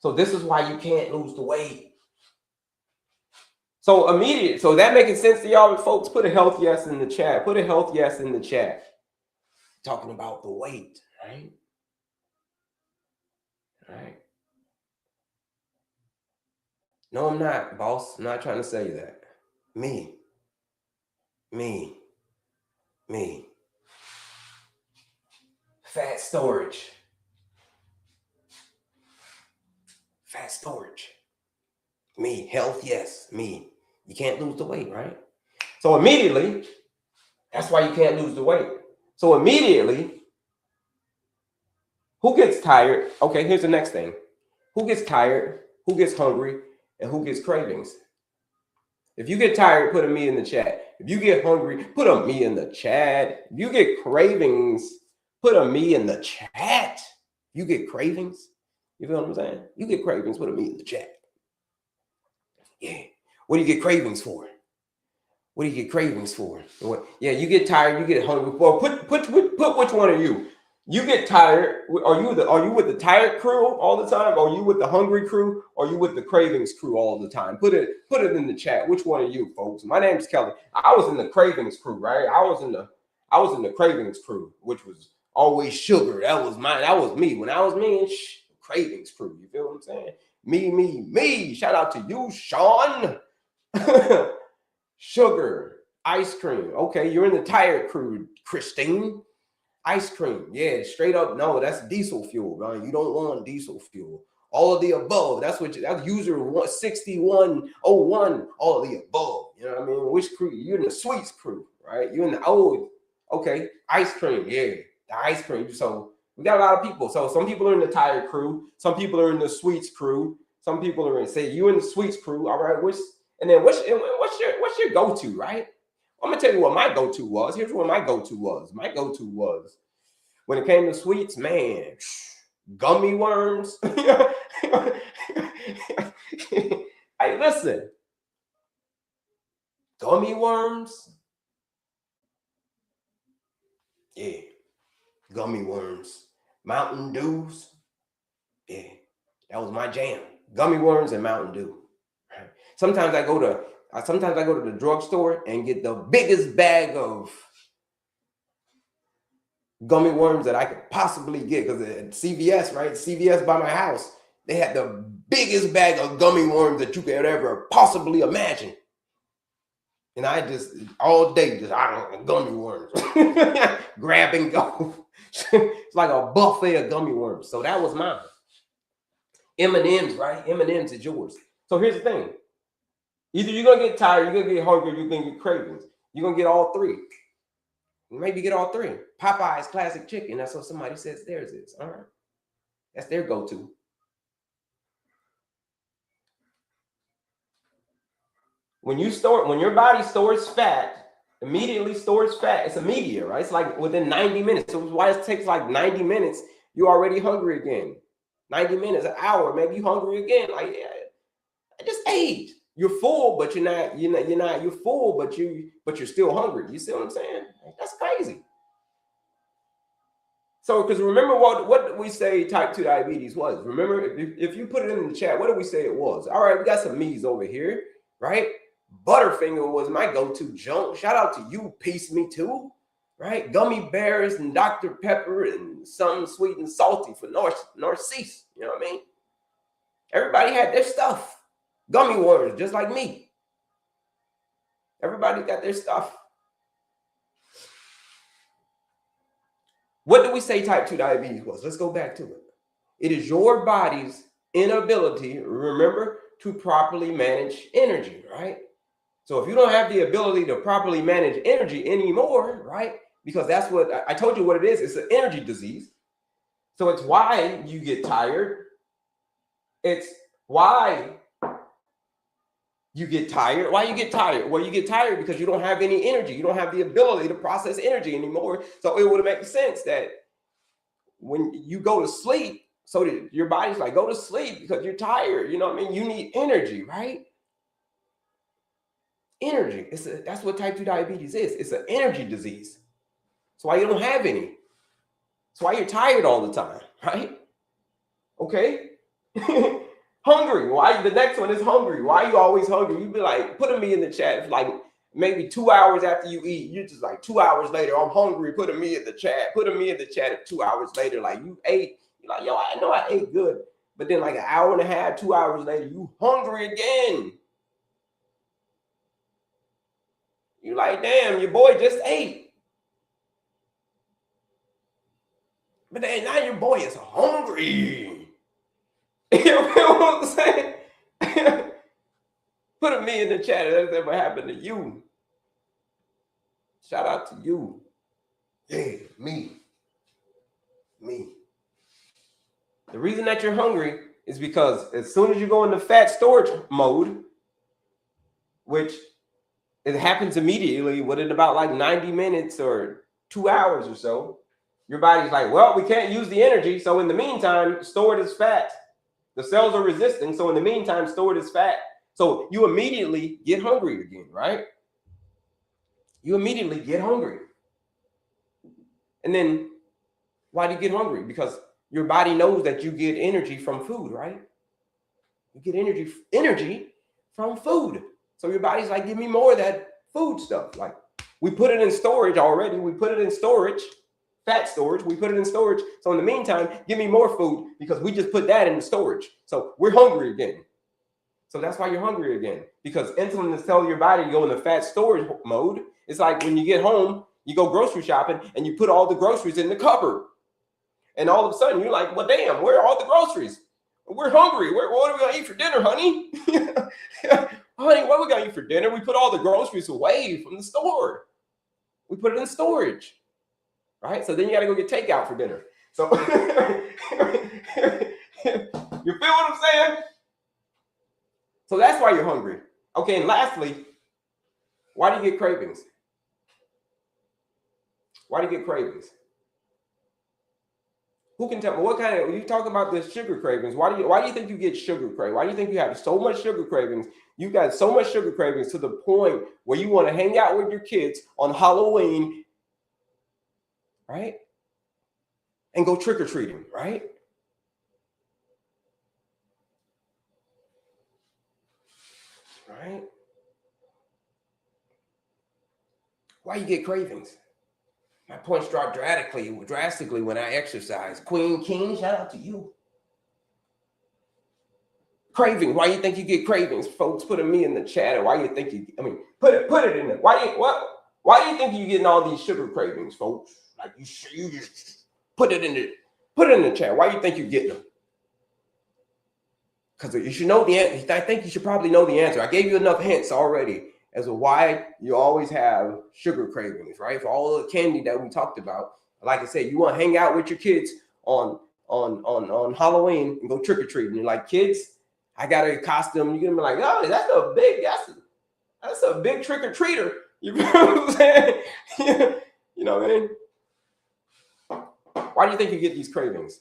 So this is why you can't lose the weight. So that making sense to y'all, folks? Put a health yes in the chat. Put a health yes in the chat. Talking about the weight, right? Right. No, I'm not, boss. I'm not trying to say that. Me. Fat storage. Fat storage. Me. Health, yes. Me. You can't lose the weight, right? So immediately, that's why you can't lose the weight. So immediately, who gets tired? Okay, here's the next thing. Who gets tired? Who gets hungry? And who gets cravings? If you get tired, put a me in the chat. If you get hungry, put a me in the chat. If you get cravings, put a me in the chat. You get cravings. You feel what I'm saying? You get cravings, put a me in the chat. Yeah. What do you get cravings for? What do you get cravings for? What? Yeah, you get tired, you get hungry. Well, put which one are you? You get tired. Are you with the tired crew all the time? Are you with the hungry crew? Or are you with the cravings crew all the time? Put it in the chat. Which one are you, folks? My name's Kelly. I was in the cravings crew, right? I was in the cravings crew, which was always sugar. That was me. When I was me, cravings crew. You feel what I'm saying? Me. Shout out to you, Sean. Sugar, ice cream. Okay, you're in the tired crew, Christine. Ice cream, yeah, straight up. No, that's diesel fuel, right? You don't want diesel fuel. All of the above. That's user 6101. All of the above. You know what I mean? Which crew? You're in the sweets crew, right? You're in the okay, ice cream, yeah, the ice cream. So we got a lot of people. So some people are in the tired crew. Some people are in the sweets crew. Some people are say you in the sweets crew. All right, what's your go-to, right? I'm gonna tell you what my go-to was. Here's what my go-to was. My go-to was when it came to sweets, man, gummy worms. Hey, listen, gummy worms. Yeah, gummy worms. Mountain Dews. Yeah, that was my jam. Gummy worms and Mountain Dew. Sometimes I go to the drugstore and get the biggest bag of gummy worms that I could possibly get, because at CVS, right? CVS by my house, they had the biggest bag of gummy worms that you could ever possibly imagine. And I just all day gummy worms, grab and go. It's like a buffet of gummy worms. So that was mine. M&Ms, right? M&Ms is yours. So here's the thing: either you're gonna get tired, you're gonna get hungry, you're gonna get cravings. You're gonna get all three. Maybe get all three. Popeye's classic chicken. That's what somebody says theirs is. All right. That's their go-to. When your body stores fat, immediately stores fat, it's immediate, right? It's like within 90 minutes. So why it takes like 90 minutes, you're already hungry again. 90 minutes, an hour, maybe you're hungry again. Like, yeah, I just ate. You're full, but you're full, but you're still hungry. You see what I'm saying? That's crazy. So, because remember what we say type 2 diabetes was. Remember, if you put it in the chat, what did we say it was? All right, we got some me's over here, right? Butterfinger was my go-to junk. Shout out to you, Piece Me Too, right? Gummy bears and Dr. Pepper and something sweet and salty for Narcisse. You know what I mean? Everybody had their stuff. Gummy worms, just like me. Everybody got their stuff. What do we say type 2 diabetes was? Let's go back to it. It is your body's inability, remember, to properly manage energy, right? So if you don't have the ability to properly manage energy anymore, right? Because that's what I told you what it is. It's an energy disease. So it's why you get tired. It's why you get tired. Why you get tired? Well, you get tired because you don't have any energy. You don't have the ability to process energy anymore. So it would make sense that when you go to sleep, so that your body's like, go to sleep because you're tired. You know what I mean? You need energy, right? Energy. That's what type 2 diabetes is. It's an energy disease. That's why you don't have any. That's why you're tired all the time, right? Okay? Hungry. Why? The next one is hungry. Why are you always hungry? You be like, put me in the chat. It's like maybe 2 hours after you eat, you're just like 2 hours later, I'm hungry. Put me in the chat. Put me in the chat at 2 hours later. Like you ate. You're like, yo, I know I ate good. But then like an hour and a half, 2 hours later, you hungry again. You're like, damn, your boy just ate. But then now your boy is hungry. You feel what I'm saying? Put a me in the chat if that's ever happened to you. Shout out to you. Yeah, me. The reason that you're hungry is because as soon as you go into fat storage mode, which it happens immediately within about like 90 minutes or 2 hours or so, your body's like, well, we can't use the energy. So in the meantime, store it as fat. The cells are resisting. So in the meantime, store it as fat. So you immediately get hungry again, right? You immediately get hungry. And then why do you get hungry? Because your body knows that you get energy from food, right? You get energy from food. So your body's like, give me more of that food stuff. Like we put it in storage already. We put it in storage, fat storage. We put it in storage. So in the meantime, give me more food because we just put that in the storage. So we're hungry again. So that's why you're hungry again, because insulin is telling your body to go into fat storage mode. It's like when you get home, you go grocery shopping and you put all the groceries in the cupboard. And all of a sudden you're like, well, damn, where are all the groceries? We're hungry. What are we going to eat for dinner, honey? Honey, what are we going to eat for dinner? We put all the groceries away from the store. We put it in storage, right? So then you got to go get takeout for dinner. So you feel what I'm saying? So that's why you're hungry. Okay, and lastly, why do you get cravings? Why do you get cravings? Who can tell me what kind of, you talk about the sugar cravings? Why do you think you get sugar cravings? Why do you think you have so much sugar cravings? You got so much sugar cravings to the point where you want to hang out with your kids on Halloween, right? And go trick-or-treating, right? Right? Why you get cravings? My points drop drastically when I exercise. Queen King, shout out to you. Craving. Why you think you get cravings? Folks, put me in the chat. Or why you think you? I mean, put it in there. Why do you think you getting all these sugar cravings, folks? Like you just put it in the chat. Why you think you getting them? Because you should know the answer. I think you should probably know the answer. I gave you enough hints already as to why you always have sugar cravings, right? For all the candy that we talked about. Like I said, you want to hang out with your kids on Halloween and go trick-or-treating. You're like, kids, I got a costume. You're gonna be like, oh, that's a big trick-or-treater. You know what I'm saying? You know what I mean? Why do you think you get these cravings?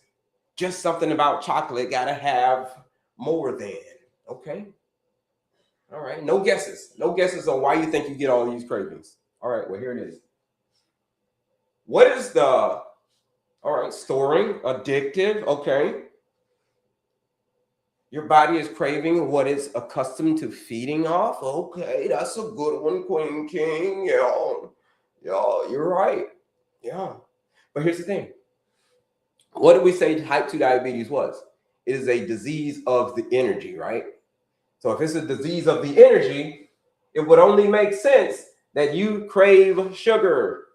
Just something about chocolate gotta have more than. Okay. All right, no guesses. No guesses on why you think you get all these cravings. All right, well, here it is. What is all right, storing, addictive, okay. Your body is craving what it's accustomed to feeding off. Okay, that's a good one, Queen King. Yeah, you're right. Yeah, but here's the thing. What did we say type 2 diabetes was? It is a disease of the energy, right? So if it's a disease of the energy, it would only make sense that you crave sugar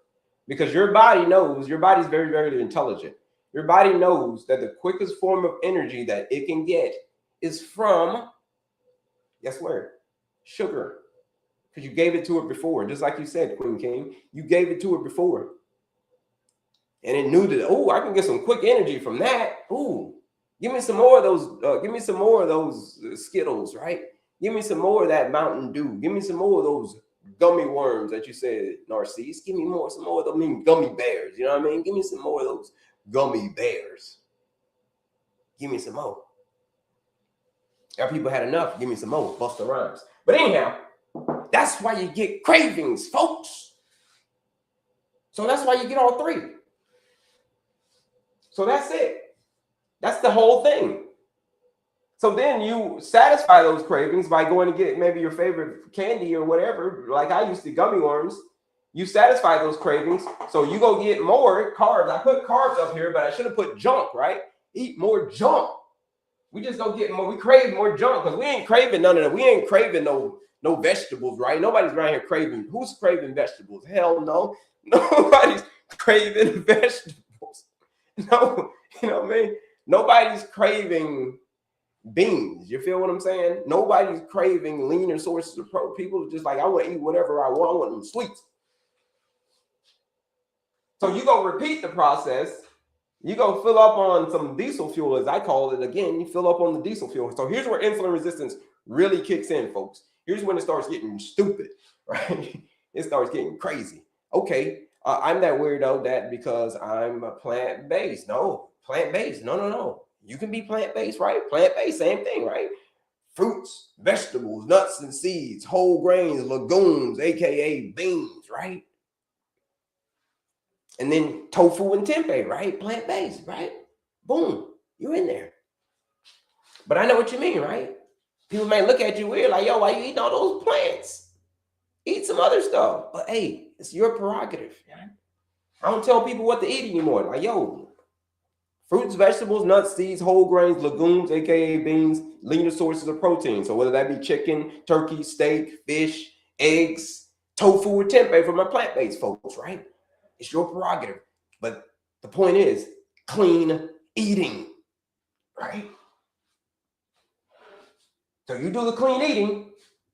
because your body knows, your body's very, very intelligent. Your body knows that the quickest form of energy that it can get is from, guess where? Sugar. Because you gave it to it before, just like you said, Queen King. You gave it to it before. And it knew that, oh, I can get some quick energy from that. Ooh. Give me some more of those. Give me some more of those Skittles, right? Give me some more of that Mountain Dew. Give me some more of those gummy worms that you said, Narcisse. Give me some more of those gummy bears. You know what I mean? Give me some more of those gummy bears. Give me some more. Our people had enough. Give me some more. Busta Rhymes. But anyhow, that's why you get cravings, folks. So that's why you get all three. So that's it. That's the whole thing. So then you satisfy those cravings by going to get maybe your favorite candy or whatever. Like I used to, gummy worms. You satisfy those cravings. So you go get more carbs. I put carbs up here, but I should have put junk, right? Eat more junk. We just go get more. We crave more junk because we ain't craving none of that. We ain't craving no vegetables, right? Nobody's around here craving. Who's craving vegetables? Hell no. Nobody's craving vegetables. No, you know what I mean? Nobody's craving beans. You feel what I'm saying? Nobody's craving leaner sources of protein. People are just like, I want to eat whatever I want. I want them sweets. So you go repeat the process. You go fill up on some diesel fuel, as I call it. Again, you fill up on the diesel fuel. So here's where insulin resistance really kicks in, folks. Here's when it starts getting stupid, right? It starts getting crazy. Okay, I'm that weirdo that because I'm a plant-based. No, plant-based. No. You can be plant-based, right? Plant-based, same thing, right? Fruits, vegetables, nuts and seeds, whole grains, legumes, aka beans, right? And then tofu and tempeh, right? Plant-based, right? Boom, you're in there. But I know what you mean, right? People may look at you weird, like, yo, why you eating all those plants? Eat some other stuff. But hey, it's your prerogative. I don't tell people what to eat anymore. Like, yo, fruits, vegetables, nuts, seeds, whole grains, legumes, aka beans, leaner sources of protein. So whether that be chicken, turkey, steak, fish, eggs, tofu, or tempeh for my plant-based folks, right? It's your prerogative. But the point is clean eating, right? So you do the clean eating,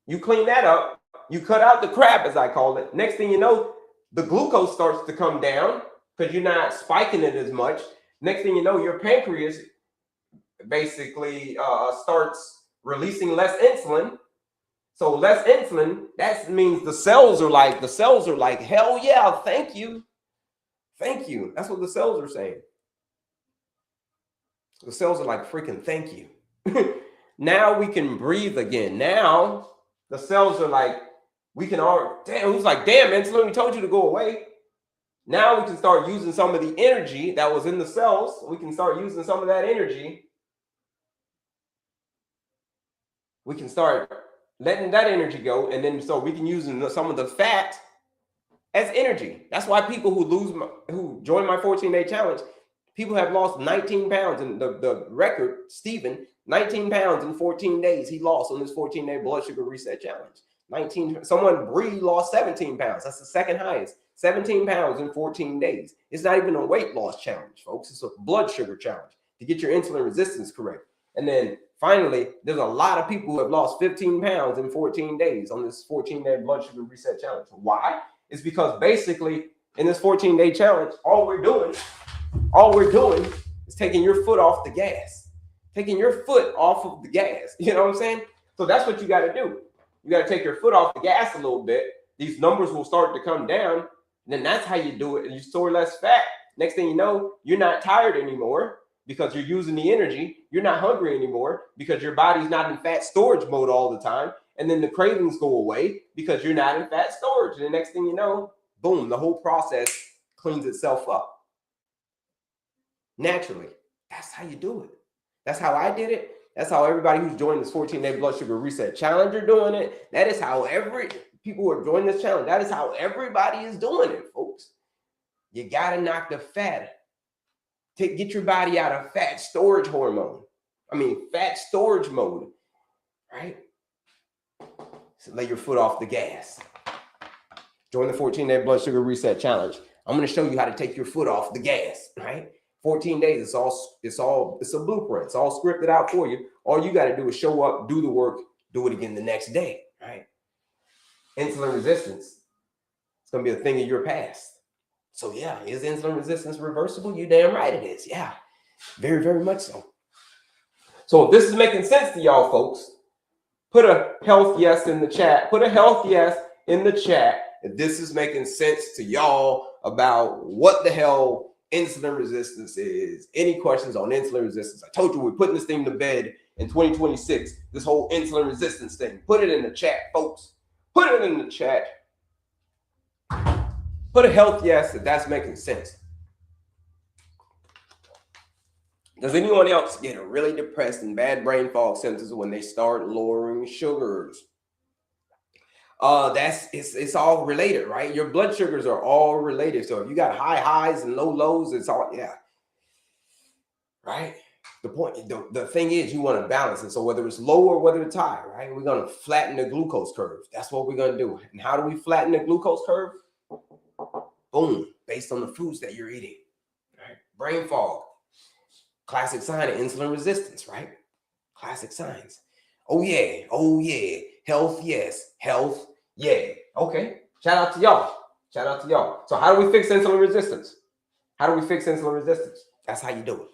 you clean that up, you cut out the crap, as I call it. Next thing you know, the glucose starts to come down because you're not spiking it as much. Next thing you know, your pancreas basically starts releasing less insulin. So less insulin, that means the cells are like, hell yeah, thank you. Thank you. That's what the cells are saying. The cells are like, freaking thank you. Now we can breathe again. Now the cells are like, we can all, damn, it was like, damn, insulin, we told you to go away. Now we can start using some of the energy that was in the cells. We can start using some of that energy. We can start letting that energy go. And then so we can use some of the fat as energy. That's why people who join my 14-day challenge, people have lost 19 pounds. And the record, Stephen, 19 pounds in 14 days he lost on this 14-day blood sugar reset challenge. 19. Someone, Bree, lost 17 pounds. That's the second highest. 17 pounds in 14 days. It's not even a weight loss challenge, folks. It's a blood sugar challenge to get your insulin resistance correct. And then finally, there's a lot of people who have lost 15 pounds in 14 days on this 14-day blood sugar reset challenge. Why? It's because basically in this 14-day challenge, all we're doing is taking your foot off the gas. Taking your foot off of the gas. You know what I'm saying? So that's what you got to do. You got to take your foot off the gas a little bit. These numbers will start to come down. And then that's how you do it. And you store less fat. Next thing you know, you're not tired anymore because you're using the energy. You're not hungry anymore because your body's not in fat storage mode all the time. And then the cravings go away because you're not in fat storage. And the next thing you know, boom, the whole process cleans itself up. Naturally. That's how you do it. That's how I did it. That's how everybody who's joined this 14-day blood sugar reset challenge are doing it. That is how people who are joining this challenge, that is how everybody is doing it, folks. You got to knock the fat. Get your body out of fat storage fat storage mode, right? So lay your foot off the gas. Join the 14-day blood sugar reset challenge. I'm going to show you how to take your foot off the gas, right? 14 days, it's a blueprint. It's all scripted out for you. All you got to do is show up, do the work, do it again the next day, right? Insulin resistance, it's going to be a thing of your past. So yeah, is insulin resistance reversible? You damn right it is. Yeah, very, very much so. So if this is making sense to y'all folks, put a health yes in the chat. Put a health yes in the chat if this is making sense to y'all about what the hell insulin resistance is. Any questions on insulin resistance? I told you we're putting this thing to bed in 2026, this whole insulin resistance thing. Put it in the chat, folks. Put it in the chat. Put a health yes if that's making sense. Does anyone else get really depressed and bad brain fog symptoms when they start lowering sugars? It's all related, right? Your blood sugars are all related. So if you got high highs and low lows, it's all, yeah. Right? The thing is you want to balance it. So whether it's low or whether it's high, right? We're going to flatten the glucose curve. That's what we're going to do. And how do we flatten the glucose curve? Boom, based on the foods that you're eating, right? Brain fog, classic sign of insulin resistance, right? Classic signs. Oh yeah. Oh yeah. Health, yes. Health, yeah. Okay. Shout out to y'all. Shout out to y'all. So how do we fix insulin resistance? How do we fix insulin resistance? That's how you do it.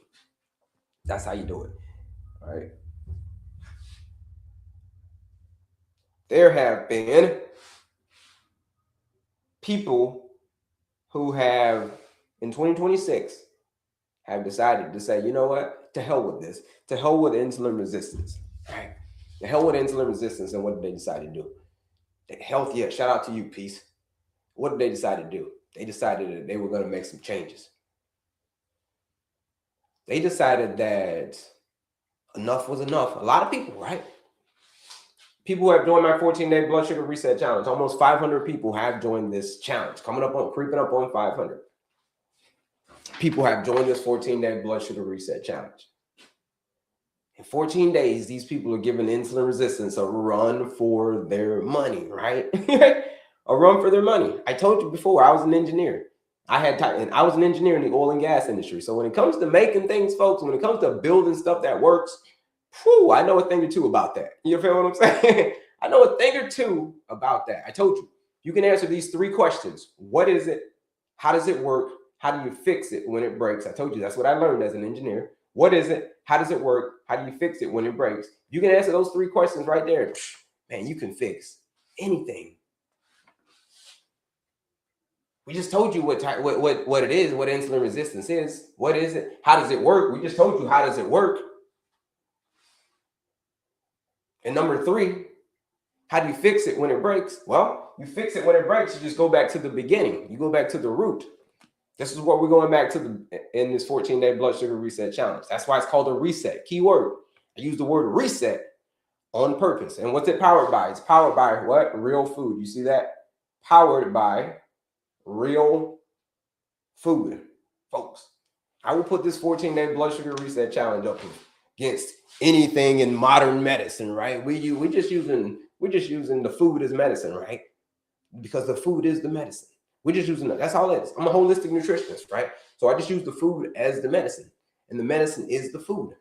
That's how you do it. All right. There have been people who have, in 2026, have decided to say, you know what? To hell with this. To hell with insulin resistance. All right. To hell with insulin resistance. And what did they decide to do? Health, yeah. Shout out to you, peace. What did they decide to do? They decided that they were going to make some changes. They decided that enough was enough. A lot of people, right? People who have joined my 14-day blood sugar reset challenge. Almost 500 people have joined this challenge. Creeping up on 500. People have joined this 14-day blood sugar reset challenge. In 14 days, these people are giving insulin resistance a run for their money, right? A run for their money. I told you before, I was an engineer. I was an engineer in the oil and gas industry. So when it comes to making things, folks, when it comes to building stuff that works, I know a thing or two about that. You feel what I'm saying? I know a thing or two about that. I told you. You can answer these 3 questions. What is it? How does it work? How do you fix it when it breaks? I told you that's what I learned as an engineer. What is it? How does it work? How do you fix it when it breaks? You can answer those 3 questions right there. Man, you can fix anything. We just told you what it is, what insulin resistance is. What is it? How does it work? We just told you how does it work. And number 3, how do you fix it when it breaks? Well, you fix it when it breaks. You just go back to the beginning. You go back to the root. This is what we're going back to in this 14-day blood sugar reset challenge. That's why it's called a reset. Key word. I use the word reset on purpose. And what's it powered by? It's powered by what? Real food. You see that? Powered by real food, folks. I will put this 14-day blood sugar reset challenge up against anything in modern medicine, right? We're just using the food as medicine, right? Because the food is the medicine. We're just using it. That's all it is. I'm a holistic nutritionist, right? So I just use the food as the medicine, and the medicine is the food.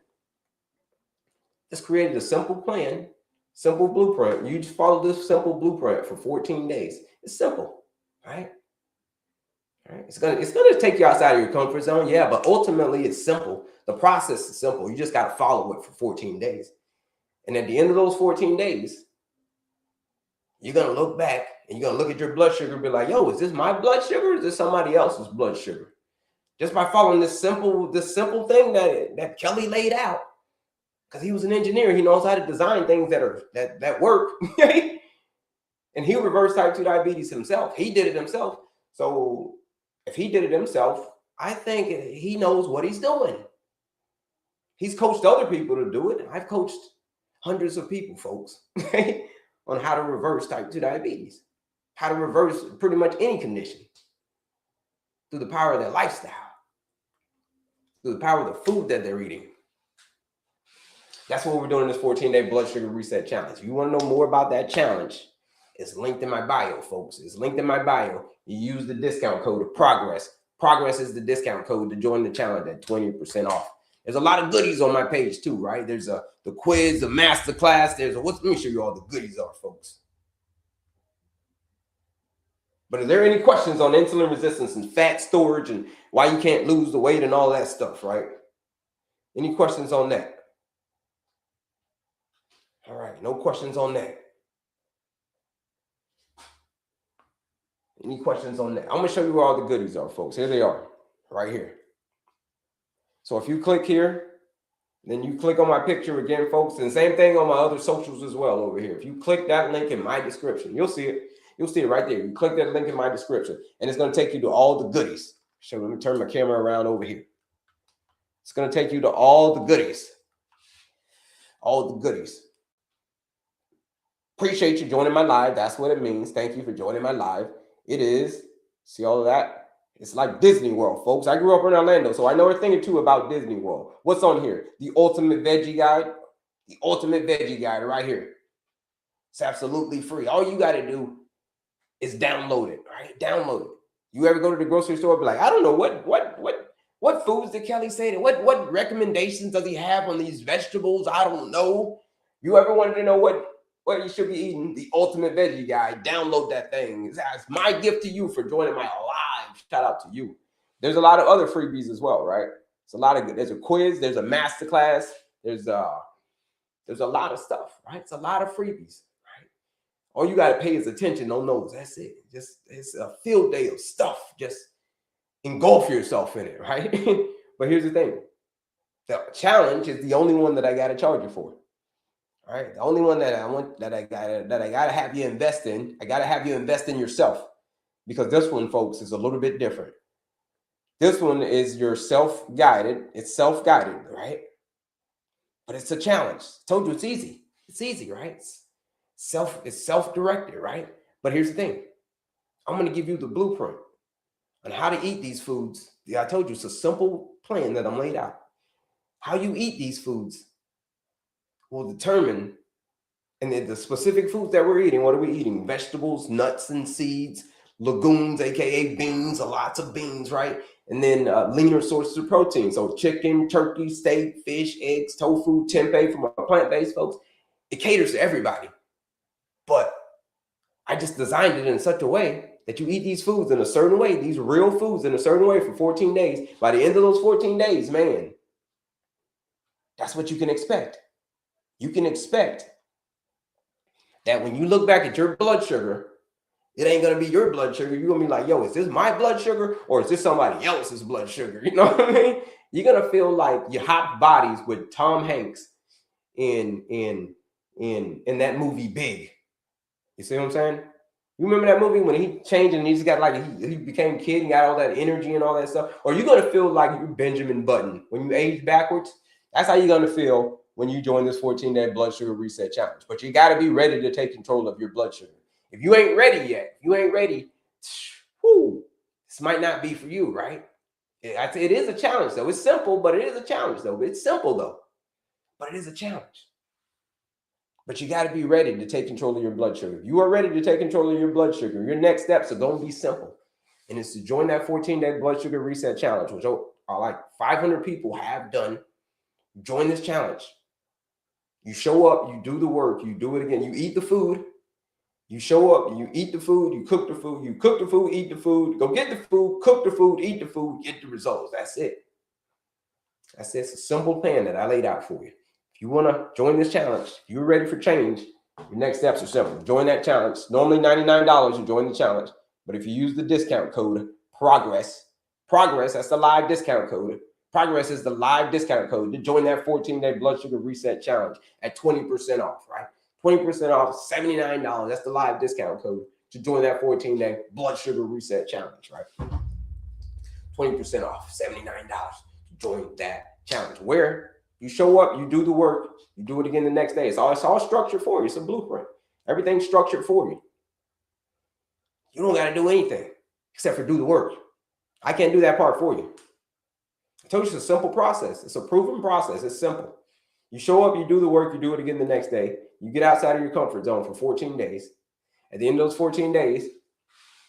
Just created a simple plan, simple blueprint. You just follow this simple blueprint for 14 days. It's simple, right? All right. It's gonna take you outside of your comfort zone, yeah, but ultimately it's simple. The process is simple. You just got to follow it for 14 days. And at the end of those 14 days, you're going to look back and you're going to look at your blood sugar and be like, yo, is this my blood sugar or is this somebody else's blood sugar? Just by following this simple thing that Kelly laid out. Because he was an engineer. He knows how to design things that work. And he reversed type 2 diabetes himself. He did it himself. So if he did it himself, I think he knows what he's doing. He's coached other people to do it. I've coached hundreds of people, folks, on how to reverse type 2 diabetes, how to reverse pretty much any condition through the power of their lifestyle, through the power of the food that they're eating. That's what we're doing in this 14-day blood sugar reset challenge. If you want to know more about that challenge, it's linked in my bio, folks. It's linked in my bio. You use the discount code of PROGRESS. PROGRESS is the discount code to join the challenge at 20% off. There's a lot of goodies on my page too, right? There's the quiz, the master class. Let me show you all the goodies are, folks. But are there any questions on insulin resistance and fat storage and why you can't lose the weight and all that stuff, right? Any questions on that? All right, no questions on that. Any questions on that? I'm going to show you where all the goodies are, folks. Here they are, right here. So if you click here, then you click on my picture again, folks, and same thing on my other socials as well over here. If you click that link in my description, you'll see it. You'll see it right there. You click that link in my description, and it's going to take you to all the goodies. So let me turn my camera around over here. It's going to take you to all the goodies. All the goodies. Appreciate you joining my live. That's what it means. Thank you for joining my live. It is. See all of that? It's like Disney World, folks. I grew up in Orlando, so I know a thing or two about Disney World. What's on here? The Ultimate Veggie Guide. The Ultimate Veggie Guide right here. It's absolutely free. All you got to do is download it, right? Download it. You ever go to the grocery store and be like, I don't know what What foods did Kelly say? What recommendations does he have on these vegetables? I don't know. You ever wanted to know what you should be eating? The Ultimate Veggie Guide. Download that thing. That's my gift to you for joining my live. Shout out to you. There's a lot of other freebies as well, right? It's a lot of good. There's a quiz. There's a masterclass. There's a lot of stuff, right? It's a lot of freebies, right? All you got to pay is attention on those. That's it. Just it's a field day of stuff. Just engulf yourself in it, right? But here's the thing. The challenge is the only one that I got to charge you for. All right. The only one that I want that I gotta have you invest in. I gotta have you invest in yourself. Because this one, folks, is a little bit different. This one is your self-guided. It's self-guided, right? But it's a challenge. I told you it's easy. It's easy, right? It's self-directed, right? But here's the thing. I'm going to give you the blueprint on how to eat these foods. Yeah, I told you it's a simple plan that I'm laid out. How you eat these foods will determine, and the specific foods that we're eating. What are we eating? Vegetables, nuts and seeds, legumes, aka beans, lots of beans, right? And then leaner sources of protein. So chicken, turkey, steak, fish, eggs, tofu, tempeh from our plant-based folks. It caters to everybody. But I just designed it in such a way that you eat these foods in a certain way, these real foods in a certain way for 14 days. By the end of those 14 days, man, that's what you can expect. You can expect that when you look back at your blood sugar, it ain't going to be your blood sugar. You're going to be like, yo, is this my blood sugar or is this somebody else's blood sugar? You know what I mean? You're going to feel like you hop bodies with Tom Hanks in that movie Big. You see what I'm saying? You remember that movie when he changed and he just got like, he became a kid and got all that energy and all that stuff? Or you're going to feel like you're Benjamin Button when you age backwards. That's how you're going to feel when you join this 14-day blood sugar reset challenge. But you got to be ready to take control of your blood sugar. If you ain't ready yet, this might not be for you, right? It is a challenge, though. It's simple, but it is a challenge, though. It's simple, though. But it is a challenge. But you got to be ready to take control of your blood sugar. If you are ready to take control of your blood sugar, your next steps are going to be simple. And it's to join that 14-day blood sugar reset challenge, which are like 500 people have done. Join this challenge. You show up, you do the work, you do it again. You eat the food. You show up, you eat the food, you cook the food, eat the food, go get the food, cook the food, eat the food, get the results. That's it. That's it. It's a simple plan that I laid out for you. If you want to join this challenge, if you're ready for change, your next steps are simple. Join that challenge. Normally $99 to join the challenge. But if you use the discount code PROGRESS, that's the live discount code. PROGRESS is the live discount code to join that 14-day blood sugar reset challenge at 20% off, right? 20% off, $79. That's the live discount code to join that 14-day blood sugar reset challenge, right? 20% off, $79 to join that challenge. Where you show up, you do the work, you do it again the next day. It's all structured for you. It's a blueprint. Everything's structured for you. You don't got to do anything except for do the work. I can't do that part for you. I told you it's a simple process. It's a proven process. It's simple. You show up, you do the work, you do it again the next day. You get outside of your comfort zone for 14 days. At the end of those 14 days,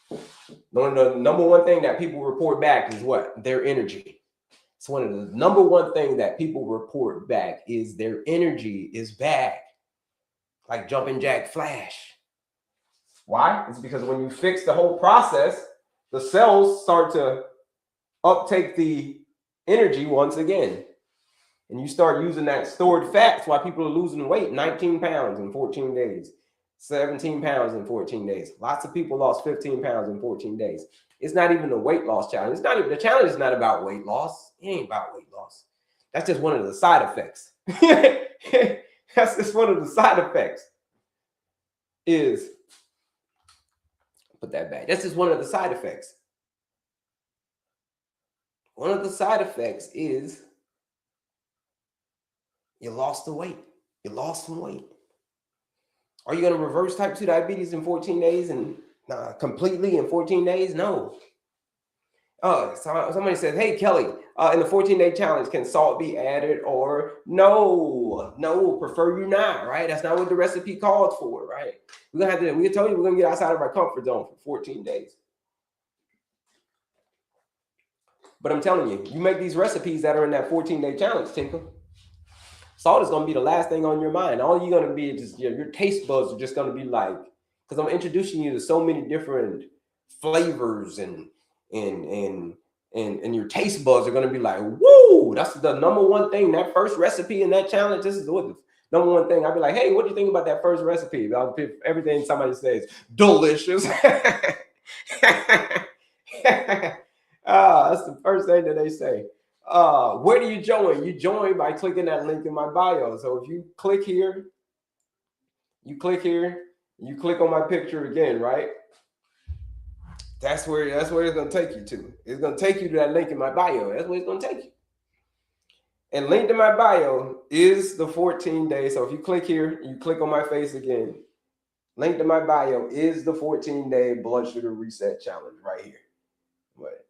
the number one thing that people report back is what? Their energy. It's one of the number one thing that people report back is their energy is back. Like jumping jack flash. Why? It's because when you fix the whole process, the cells start to uptake the energy once again. And you start using that stored fat. That's why people are losing weight, 19 pounds in 14 days, 17 pounds in 14 days. Lots of people lost 15 pounds in 14 days. It's not even a weight loss challenge. It's not even, the challenge is not about weight loss. It ain't about weight loss. That's just one of the side effects. That's just one of the side effects is, put that back. That's just one of the side effects. One of the side effects is you lost the weight. You lost some weight. Are you going to reverse type 2 diabetes in 14 days and completely in 14 days? No. Somebody said, hey, Kelly, in the 14-day challenge, can salt be added or no, prefer you not, right? That's not what the recipe calls for, right? We told you we're going to get outside of our comfort zone for 14 days. But I'm telling you, you make these recipes that are in that 14-day challenge, Tinker. Salt is going to be the last thing on your mind. All you're going to be is just your taste buds are just going to be like, because I'm introducing you to so many different flavors and your taste buds are going to be like, woo, that's the number one thing. That first recipe in that challenge, this is what the number one thing. I'd be like, hey, what do you think about that first recipe? Everything somebody says, delicious. That's the first thing that they say. Where do you join? You join by clicking that link in my bio. So if you click here, you click on my picture again, right? That's where it's going to take you to. It's going to take you to that link in my bio. That's where it's going to take you. And link to my bio is the 14 days. So if you click here, you click on my face again. Link to my bio is the 14-day blood sugar reset challenge right here. But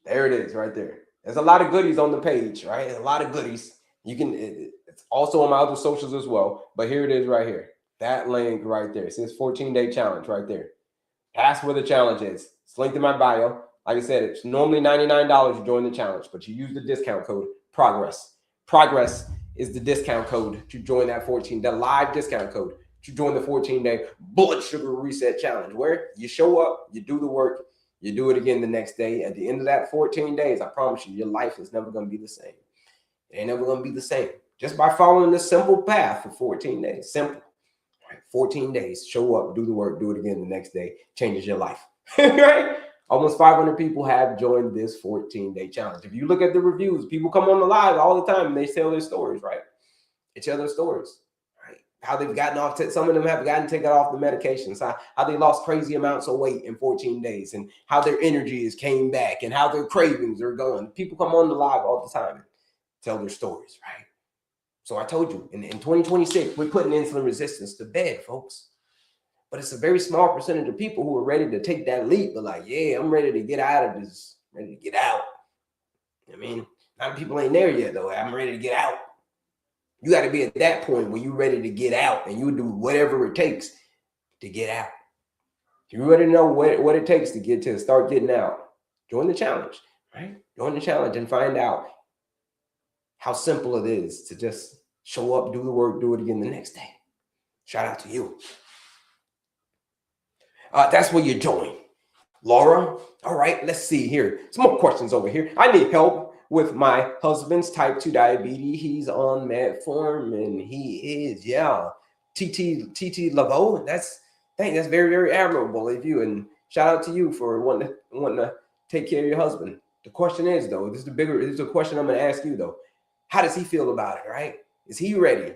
there it is right there. There's a lot of goodies on the page, right? There's a lot of goodies. It's also on my other socials as well. But here it is right here. That link right there. See, it's 14-day challenge right there. That's where the challenge is. It's linked in my bio. Like I said, it's normally $99 to join the challenge, but you use the discount code PROGRESS. PROGRESS is the discount code to join that the live discount code to join the 14-day blood sugar reset challenge, where you show up, you do the work, you do it again the next day. At the end of that 14 days, I promise you, your life is never going to be the same. It ain't never going to be the same. Just by following this simple path for 14 days. Simple. 14 days, show up, do the work, do it again the next day, changes your life. Right? Almost 500 people have joined this 14-day challenge. If you look at the reviews, people come on the live all the time and they tell their stories, right? They tell their stories, right? How they've gotten off, some of them have gotten taken off the medications, how they lost crazy amounts of weight in 14 days and how their energy came back and how their cravings are going. People come on the live all the time and tell their stories, right? So I told you, in 2026, we're putting insulin resistance to bed, folks. But it's a very small percentage of people who are ready to take that leap. But like, yeah, I'm ready to get out of this, ready to get out. I mean, a lot of people ain't there yet, though. I'm ready to get out. You got to be at that point where you're ready to get out and you do whatever it takes to get out. If you ready to know what it takes to start getting out, join the challenge, right? Join the challenge and find out how simple it is to just show up, do the work, do it again the next day. Shout out to you. That's where you join. Laura, all right, let's see here. Some more questions over here. I need help with my husband's type 2 diabetes. He's on metformin and he is, TT Laveau. That's very, very admirable of you. And shout out to you for wanting to take care of your husband. The question is, though, this is a question I'm going to ask you, though. How does he feel about it, right? Is he ready?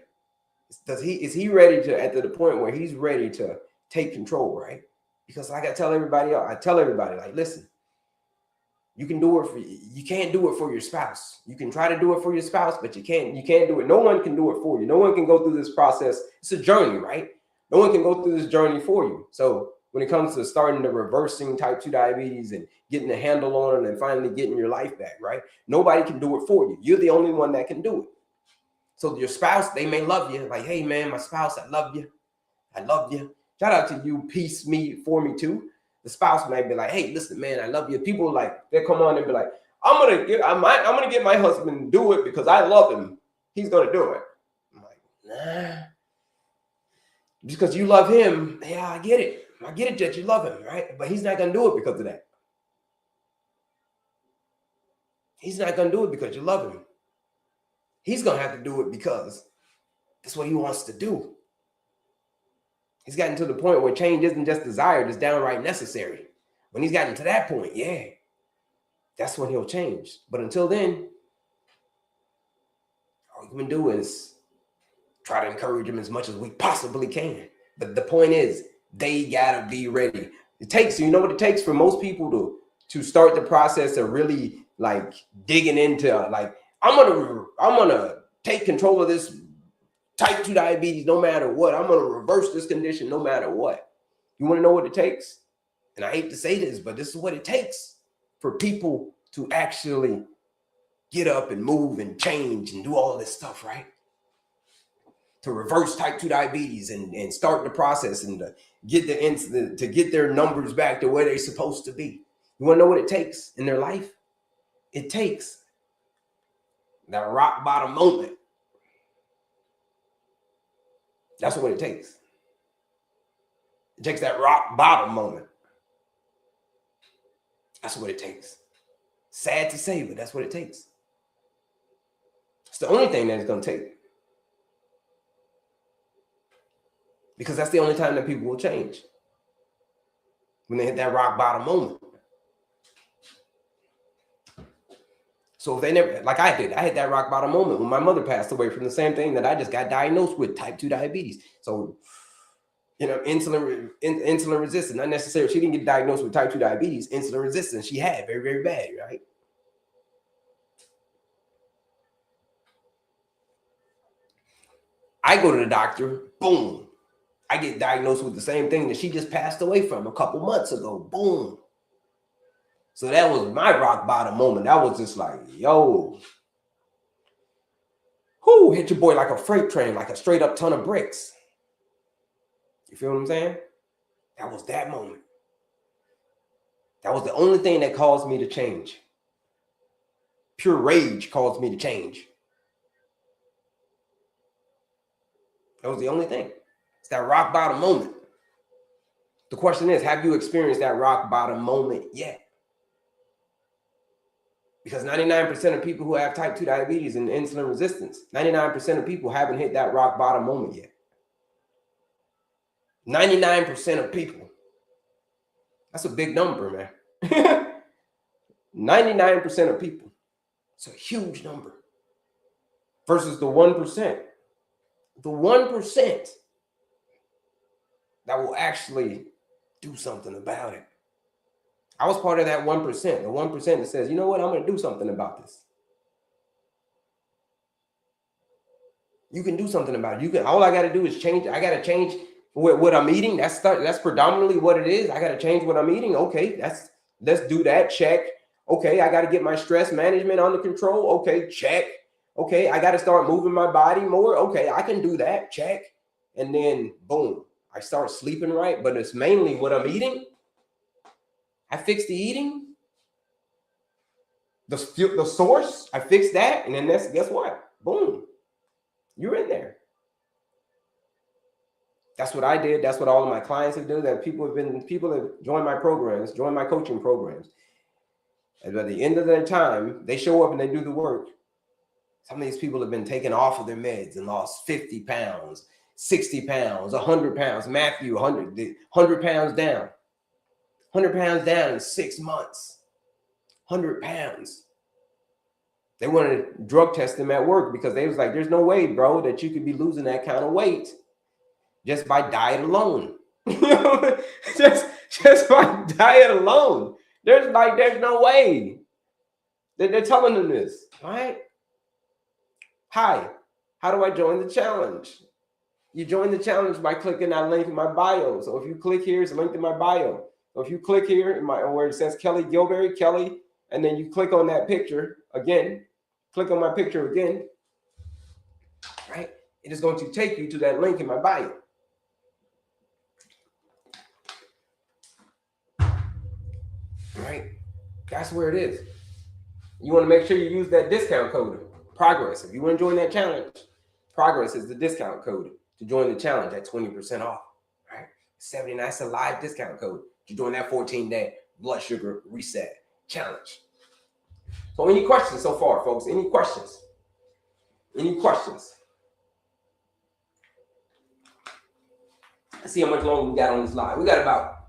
Is he ready at the point where he's ready to take control, right? Because like I tell everybody else, like, listen, you can't do it for your spouse. You can try to do it for your spouse, but you can't do it. No one can do it for you. No one can go through this process. It's a journey, right? No one can go through this journey for you. So when it comes to starting to reversing type 2 diabetes and getting a handle on it and finally getting your life back, right? Nobody can do it for you. You're the only one that can do it. So your spouse, they may love you. Like, hey, man, my spouse, I love you. I love you. Shout out to you, peace me, for me too. The spouse might be like, hey, listen, man, I love you. People they come on and be like, I'm gonna get my husband to do it because I love him. He's gonna do it. I'm like, nah. Just because you love him, yeah, I get it. I get it that you love him, right? But he's not gonna do it because of that. He's not gonna do it because you love him. He's gonna have to do it because that's what he wants to do. He's gotten to the point where change isn't just desired, it's downright necessary. When he's gotten to that point, yeah, that's when he'll change. But until then, all you can do is try to encourage him as much as we possibly can. But the point is, they gotta be ready. It takes, you know what it takes for most people to start the process of really like digging into like, I'm gonna take control of this type 2 diabetes no matter what. I'm going to reverse this condition no matter what. You want to know what it takes? And I hate to say this, but this is what it takes for people to actually get up and move and change and do all this stuff, right? To reverse type 2 diabetes and start the process and to get their numbers back to where they're supposed to be. You want to know what it takes in their life? It takes that rock bottom moment. That's what it takes. It takes that rock bottom moment. That's what it takes. Sad to say, but that's what it takes. It's the only thing that it's going to take. Because that's the only time that people will change. When they hit that rock bottom moment. So if they never, like I did, I hit that rock bottom moment when my mother passed away from the same thing that I just got diagnosed with, type 2 diabetes. So, you know, insulin resistance, not necessarily, she didn't get diagnosed with type 2 diabetes, insulin resistance she had, very, very bad, right? I go to the doctor, boom. I get diagnosed with the same thing that she just passed away from a couple months ago, boom. So that was my rock bottom moment. That was just like, yo, whoo, hit your boy like a freight train, like a straight up ton of bricks. You feel what I'm saying? That was that moment. That was the only thing that caused me to change. Pure rage caused me to change. That was the only thing. It's that rock bottom moment. The question is, have you experienced that rock bottom moment yet? Because 99% of people who have type 2 diabetes and insulin resistance, 99% of people haven't hit that rock bottom moment yet. 99% of people. That's a big number, man. 99% of people. It's a huge number. Versus the 1%. The 1% that will actually do something about it. I was part of that 1%, the 1% that says, you know what, I'm going to do something about this. You can do something about it. You can. All I got to do is change. I got to change what I'm eating. That's predominantly what it is. I got to change what I'm eating. Okay, let's do that. Check. Okay, I got to get my stress management under control. Okay, check. Okay, I got to start moving my body more. Okay, I can do that. Check. And then boom, I start sleeping right. But it's mainly what I'm eating. I fixed the eating. The source, I fixed that. And then guess what? Boom. You're in there. That's what I did. That's what all of my clients have done. That people have joined my programs, joined my coaching programs. And by the end of their time, they show up and they do the work. Some of these people have been taken off of their meds and lost 50 pounds, 60 pounds, 100 pounds. Matthew, 100 pounds down. 100 pounds down in 6 months. 100 pounds. They wanted to drug test them at work because they was like, there's no way, bro, that you could be losing that kind of weight just by diet alone. just by diet alone. There's no way. They're telling them this, right? Hi, how do I join the challenge? You join the challenge by clicking that link in my bio. So if you click here, it's linked in my bio. So if you click here where it says Kelly Gilberry, Kelly, and then you click on that picture again, click on my picture again, right? It is going to take you to that link in my bio. Right? That's where it is. You want to make sure you use that discount code, Progress. If you want to join that challenge, Progress is the discount code to join the challenge at 20% off, right? 79, that's a live discount code to join that 14-day blood sugar reset challenge. So any questions so far, folks? Any questions? Any questions? Let's see how much longer we got on this live. We got about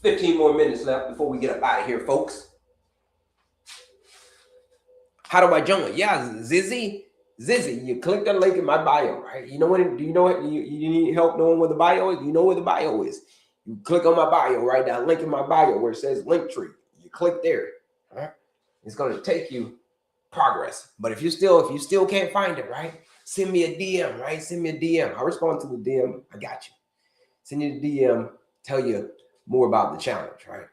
15 more minutes left before we get up out of here, folks. How do I join? Yeah, Zizzy, you click the link in my bio, right? You know what? Do you know what? You need help knowing where the bio is? You know where the bio is. You click on my bio, right? That link in my bio where it says link tree. You click there, all right? It's going to take you Progress. But if you still can't find it, right? Send me a DM, right? Send me a DM. I respond to the DM. I got you. Send you the DM. Tell you more about the challenge, right?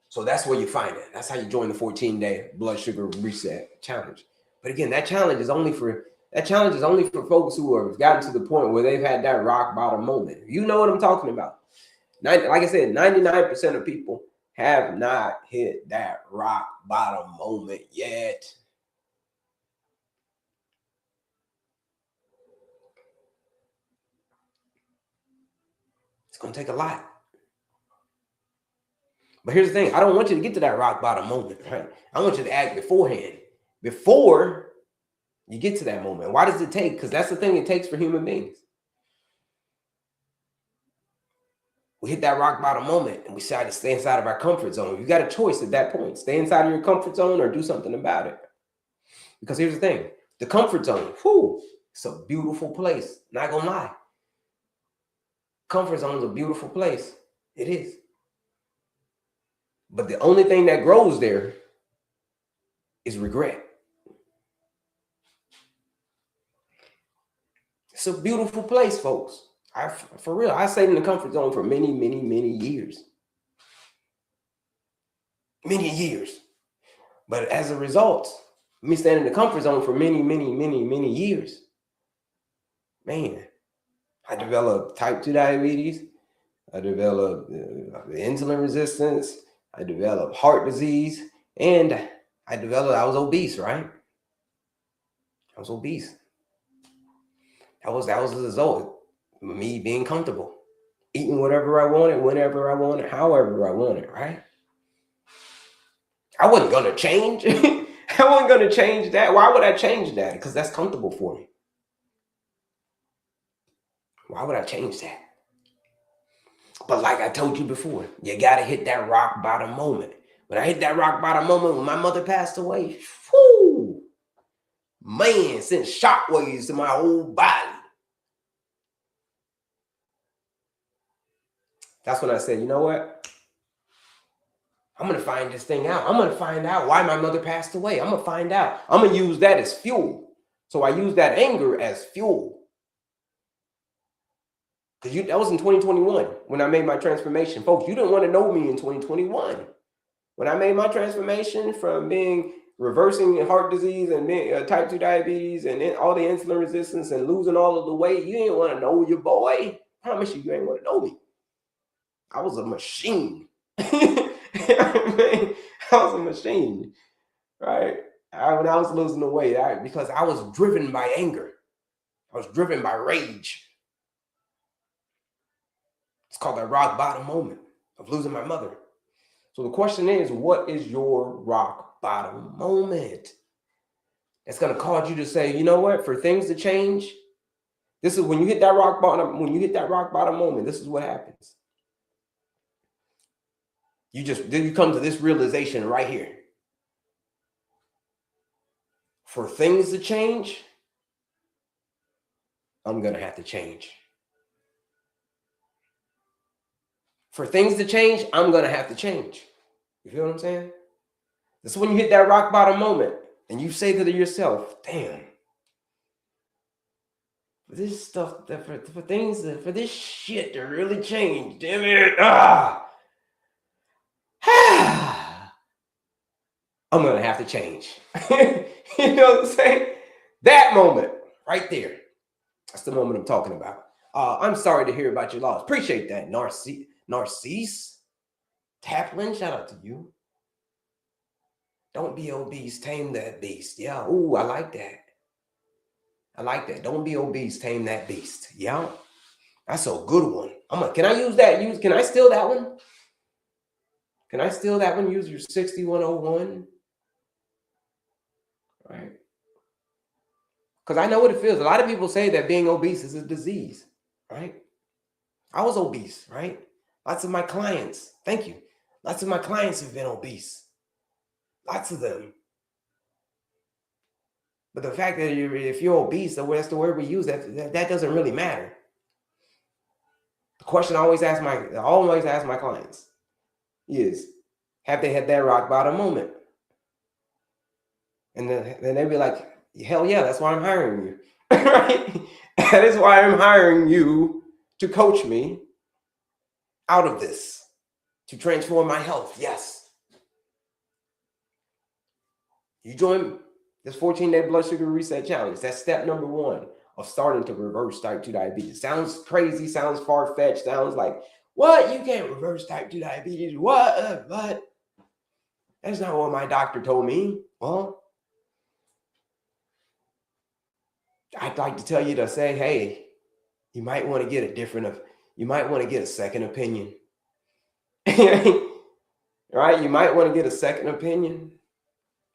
So that's where you find it. That's how you join the 14-day blood sugar reset challenge. But again, that challenge is only for folks who have gotten to the point where they've had that rock bottom moment. You know what I'm talking about. Like I said, 99% of people have not hit that rock bottom moment yet. It's going to take a lot. But here's the thing. I don't want you to get to that rock bottom moment, right? I want you to act beforehand. Before you get to that moment. Why does it take? Because that's the thing it takes for human beings. We hit that rock bottom moment and we decide to stay inside of our comfort zone. You got a choice at that point. Stay inside of your comfort zone or do something about it. Because here's the thing. The comfort zone, whew, it's a beautiful place. Not gonna lie. Comfort zone is a beautiful place. It is. But the only thing that grows there is regret. It's a beautiful place, folks. For real, I stayed in the comfort zone for many, many, many years. Many years. But as a result, me staying in the comfort zone for many, many, many, many years, man, I developed type 2 diabetes. I developed insulin resistance. I developed heart disease. And I was obese, right? I was obese. That was the result of me being comfortable, eating whatever I wanted, whenever I wanted, however I wanted, right? I wasn't going to change. I wasn't going to change that. Why would I change that? Because that's comfortable for me. Why would I change that? But like I told you before, you got to hit that rock bottom moment. When I hit that rock bottom moment when my mother passed away, whoo, man, sent shockwaves to my whole body. That's when I said, you know what? I'm going to find this thing out. I'm going to find out why my mother passed away. I'm going to find out. I'm going to use that as fuel. So I use that anger as fuel. Because that was in 2021 when I made my transformation. Folks, you didn't want to know me in 2021. When I made my transformation from reversing heart disease and type 2 diabetes and all the insulin resistance and losing all of the weight, you didn't want to know your boy. I promise you, you ain't want to know me. I was a machine. I was a machine, right? When I was losing the weight, because I was driven by anger. I was driven by rage. It's called that rock bottom moment of losing my mother. So the question is, what is your rock bottom moment? It's going to cause you to say, you know what, for things to change, this is when you hit that rock bottom, moment, this is what happens. You come to this realization right here. For things to change, I'm going to have to change. For things to change, I'm going to have to change. You feel what I'm saying? This is when you hit that rock bottom moment and you say to yourself, damn, for this stuff, for this shit to really change, damn it, I'm going to have to change. You know what I'm saying? That moment right there. That's the moment I'm talking about. I'm sorry to hear about your loss. Appreciate that, Narcisse Taplin. Shout out to you. Don't be obese, tame that beast. Yeah. Ooh, I like that. I like that. Don't be obese, tame that beast. Yeah. That's a good one. Can I use that? Can I steal that one? Can I steal that one? Use your 6101. Right. Because I know what it feels. A lot of people say that being obese is a disease, right? I was obese, right? Lots of my clients, thank you. Lots of my clients have been obese. Lots of them. But the fact that if you're obese, that's the word we use, that doesn't really matter. The question I always ask my clients is, have they had that rock bottom moment? And then they'd be like, hell yeah, that's why I'm hiring you. Right? That is why I'm hiring you to coach me out of this, to transform my health. Yes. You join this 14-day blood sugar reset challenge. That's step number 1 of starting to reverse type 2 diabetes. Sounds crazy, sounds far-fetched, sounds like, What? You can't reverse type 2 diabetes? What? That's not what my doctor told me. Well, I'd like to tell you to say, hey, you might want to get a second opinion. Right? You might want to get a second opinion.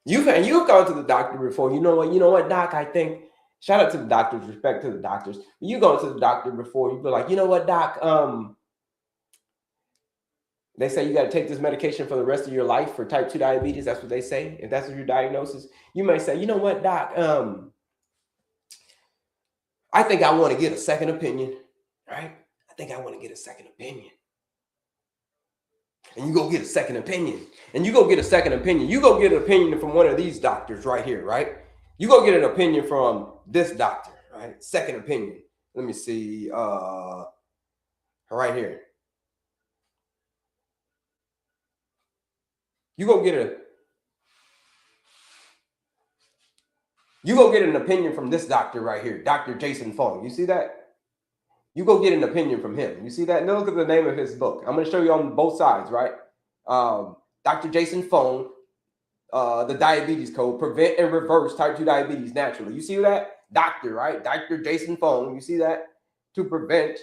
You've gone to the doctor before. You know what, doc, I think, shout out to the doctors, respect to the doctors. You go to the doctor before, you be like, you know what, doc, they say you got to take this medication for the rest of your life for type 2 diabetes. That's what they say. If that's your diagnosis, you may say, you know what, doc, I think I want to get a second opinion, right? I think I want to get a second opinion. And you go get a second opinion. And you go get a second opinion. You go get an opinion from one of these doctors right here, right? You go get an opinion from this doctor, right? Second opinion. Let me see. Right here. You go get an opinion from this doctor right here, Dr. Jason Fong. You see that? You go get an opinion from him. You see that? Now look at the name of his book. I'm going to show you on both sides, right? Dr. Jason Fong, The Diabetes Code, Prevent and Reverse Type 2 Diabetes Naturally. You see that? Doctor, right? Dr. Jason Fong. You see that? To prevent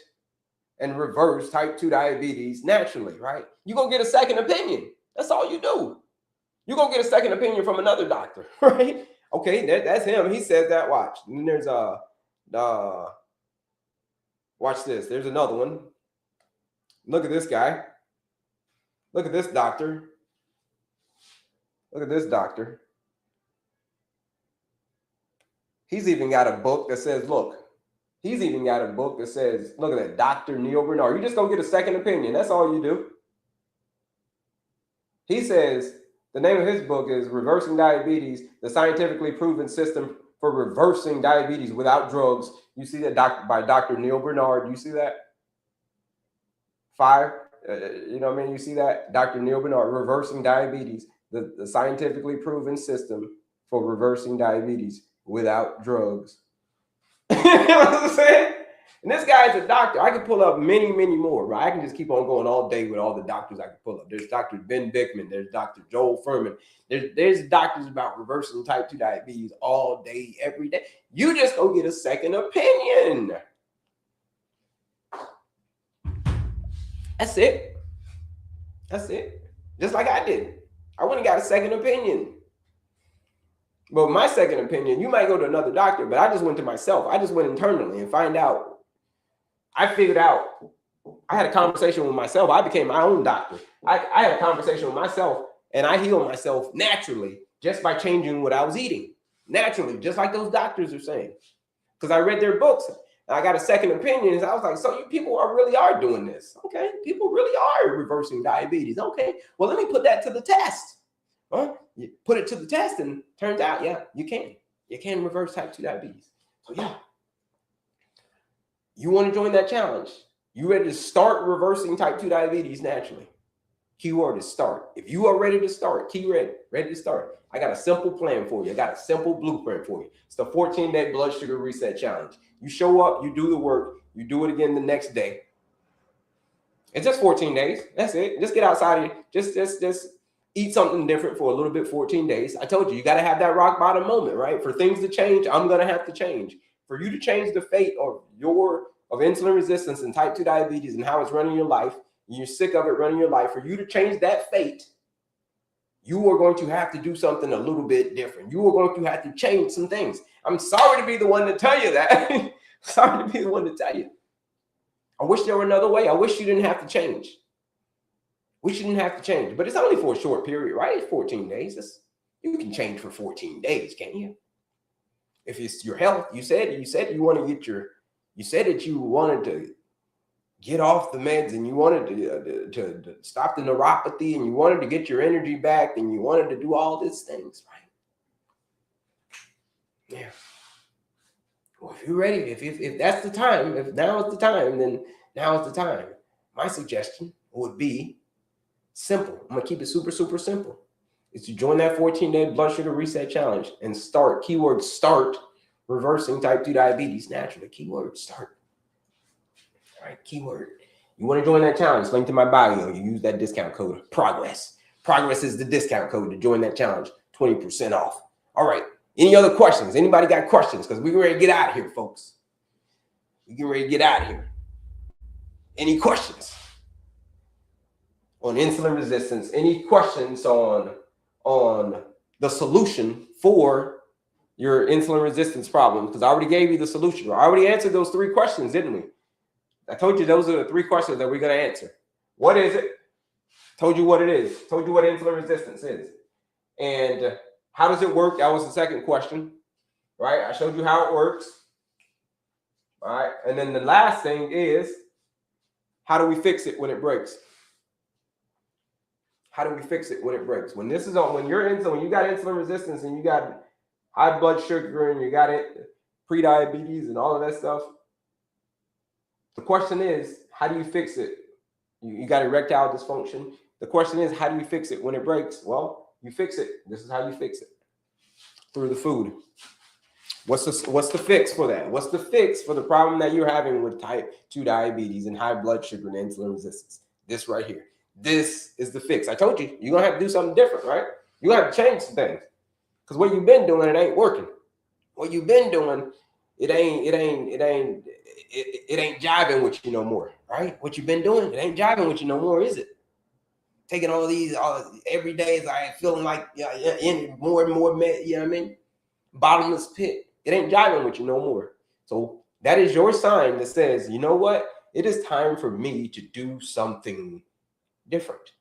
and reverse type 2 diabetes naturally, right? You're going to get a second opinion. That's all you do. You're going to get a second opinion from another doctor, right? Okay, that's him. He says that. Watch. And there's watch this. There's another one. Look at this guy. Look at this doctor. Look at this doctor. He's even got a book that says, look, he's even got a book that says, look at that, Dr. Neil Bernard. You just go get a second opinion. That's all you do. He says, the name of his book is Reversing Diabetes, the Scientifically Proven System for Reversing Diabetes Without Drugs. You see that by Dr. Neil Bernard. You see that? 5. You know what I mean? You see that? Dr. Neil Bernard, Reversing Diabetes, the scientifically proven system for reversing diabetes without drugs. You know what I'm saying? And this guy's a doctor. I could pull up many, many more, right? I can just keep on going all day with all the doctors I can pull up. There's Dr. Ben Bickman. There's Dr. Joel Furman. There's doctors about reversing type 2 diabetes all day, every day. You just go get a second opinion. That's it. That's it. Just like I did. I went and got a second opinion. But my second opinion, you might go to another doctor, but I just went to myself. I just went internally and find out. I figured out. I had a conversation with myself. I became my own doctor. I had a conversation with myself, and I healed myself naturally just by changing what I was eating. Naturally, just like those doctors are saying. Because I read their books, and I got a second opinion. And I was like, so you people really are doing this. Okay, people really are reversing diabetes. Okay, well, let me put that to the test. Huh? You put it to the test, and turns out, yeah, you can. You can reverse type 2 diabetes. So, yeah. You want to join that challenge? You ready to start reversing type 2 diabetes naturally? Keyword is start. If you are ready to start, ready to start. I got a simple plan for you. I got a simple blueprint for you. It's the 14-day blood sugar reset challenge. You show up, you do the work, you do it again the next day. It's just 14 days. That's it. Just get outside. Just eat something different for a little bit, 14 days. I told you got to have that rock bottom moment, right? For things to change, I'm going to have to change. For you to change the fate of insulin resistance and type 2 diabetes and how it's running your life, and you're sick of it running your life, for you to change that fate, you are going to have to do something a little bit different. You are going to have to change some things. I'm sorry to be the one to tell you that. Sorry to be the one to tell you. I wish there were another way. I wish you didn't have to change. We shouldn't have to change, but it's only for a short period, right? It's 14 days. You can change for 14 days, can't you? If it's your health, you said you want to get you said that you wanted to get off the meds and you wanted to stop the neuropathy and you wanted to get your energy back and you wanted to do all these things, right? Yeah. Well, if you're ready, if that's the time, if now is the time, then now is the time. My suggestion would be simple. I'm going to keep it super, super simple. Is to join that 14-day blood sugar reset challenge and start, keyword start, reversing type 2 diabetes naturally. Keyword start. All right, keyword. You want to join that challenge, link to my bio. You use that discount code PROGRESS. Progress is the discount code to join that challenge, 20% off. All right. Any other questions? Anybody got questions? Because we're ready to get out of here, folks. We're getting ready to get out of here. Any questions on insulin resistance? Any questions on the solution for your insulin resistance problem? Because I already gave you the solution. I already answered those 3 questions, didn't we? I told you those are the 3 questions that we're going to answer. What is it? Told you what it is. Told you what insulin resistance is. And how does it work? That was the second question, right? I showed you how it works. All right. And then the last thing is, how do we fix it when it breaks? How do we fix it when it breaks? When this is on, when you're insulin, when you got insulin resistance and you got high blood sugar and you got it, pre-diabetes and all of that stuff, the question is, how do you fix it? You got erectile dysfunction. The question is, how do you fix it when it breaks? Well, you fix it. This is how you fix it. Through the food. What's the fix for that? What's the fix for the problem that you're having with type 2 diabetes and high blood sugar and insulin resistance? This right here. This is the fix. I told you, you're going to have to do something different, right? You're going to have to change some things. Because what you've been doing, it ain't working. What you've been doing, it ain't jiving with you no more, right? What you've been doing, it ain't jiving with you no more, is it? Taking all these every day, I feeling like in more and more, you know what I mean? Bottomless pit. It ain't jiving with you no more. So that is your sign that says, you know what? It is time for me to do something different.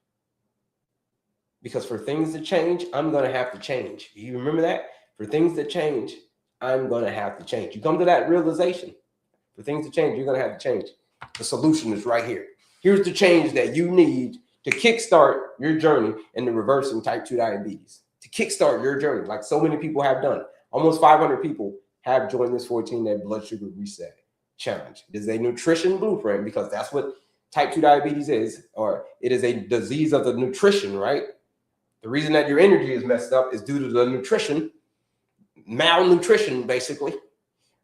Because for things to change, I'm going to have to change. You remember that? For things to change, I'm going to have to change. You come to that realization. For things to change, you're going to have to change. The solution is right here. Here's the change that you need to kickstart your journey into reversing type 2 diabetes. To kickstart your journey, like so many people have done. Almost 500 people have joined this 14-day blood sugar reset challenge. It is a nutrition blueprint because that's what type 2 diabetes is, or it is a disease of the nutrition, right? The reason that your energy is messed up is due to the nutrition, malnutrition, basically.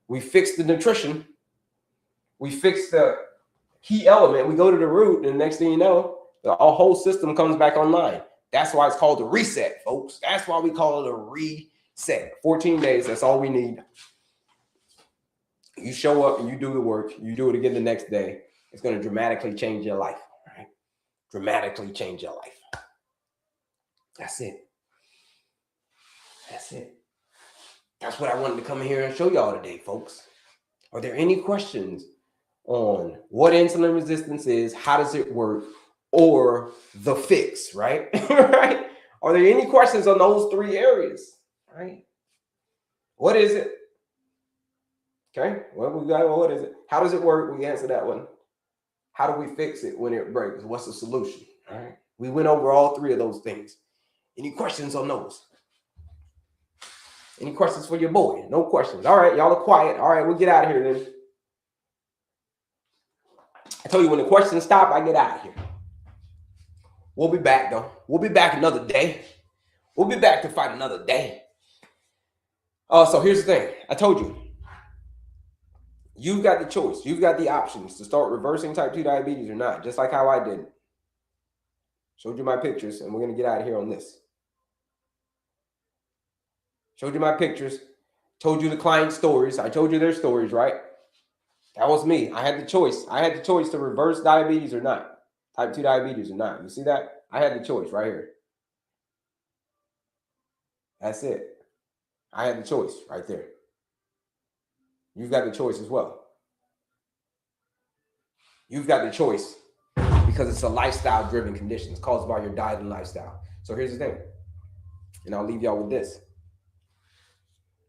We fix the nutrition. We fix the key element. We go to the root, and the next thing you know, the whole system comes back online. That's why it's called a reset, folks. That's why we call it a reset. 14 days, that's all we need. You show up and you do the work. You do it again the next day. It's going to dramatically change your life, right? Dramatically change your life. That's it. That's it. That's what I wanted to come here and show y'all today, folks. Are there any questions on what insulin resistance is, how does it work, or the fix, right? Right? Are there any questions on those 3 areas, right? What is it? Okay, well, we got, well, what is it? How does it work? We answered that one. How do we fix it when it breaks? What's the solution? All right. We went over all 3 of those things. Any questions on those? Any questions for your boy? No questions. All right, y'all are quiet. All right, we'll get out of here then. I told you when the questions stop, I get out of here. We'll be back though. We'll be back another day. We'll be back to fight another day. So here's the thing. I told you. You've got the choice. You've got the options to start reversing type 2 diabetes or not, just like how I did. Showed you my pictures, and we're going to get out of here on this. Showed you my pictures. Told you the client stories. I told you their stories, right? That was me. I had the choice. I had the choice to reverse diabetes or not. Type 2 diabetes or not. You see that? I had the choice right here. That's it. I had the choice right there. You've got the choice as well. You've got the choice because it's a lifestyle-driven condition. It's caused by your diet and lifestyle. So here's the thing, and I'll leave y'all with this.